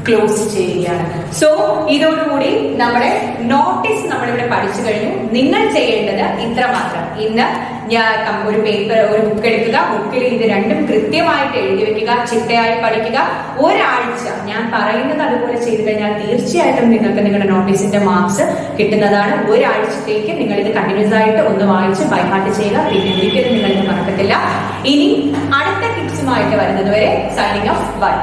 ക്ലോസ് ചെയ്യുകയാണ്. സോ ഇതോടുകൂടി നമ്മുടെ നോട്ടീസ് നമ്മളിവിടെ പഠിച്ചു കഴിഞ്ഞു. നിങ്ങൾ ചെയ്യേണ്ടത് ഇത്ര മാത്രം. ഇന്ന് ഞാൻ ഒരു പേപ്പർ, ഒരു ബുക്ക് എടുക്കുക. ബുക്കിൽ ഇത് രണ്ടും കൃത്യമായിട്ട് എഴുതി വെക്കുക, ചിട്ടയായി പഠിക്കുക. ഒരാഴ്ച ഞാൻ പറയുന്നത് അതുപോലെ ചെയ്തു കഴിഞ്ഞാൽ തീർച്ചയായിട്ടും നിങ്ങൾക്ക് നിങ്ങളുടെ നോട്ടീസിന്റെ മാർക്സ് കിട്ടുന്നതാണ്. ഒരാഴ്ചത്തേക്ക് നിങ്ങൾ ഇത് കണ്ടിന്യൂസ് ആയിട്ട് ഒന്ന് വായിച്ച് ബൈഹാർട്ട് ചെയ്യുക. പിന്നെ ഒരിക്കലും നിങ്ങൾ ഇത് മറക്കത്തില്ല. ഇനി അടുത്ത ടിപ്സുമായിട്ട് വരുന്നത് വരെ സൈനിങ് ഓഫ്. ബൈ.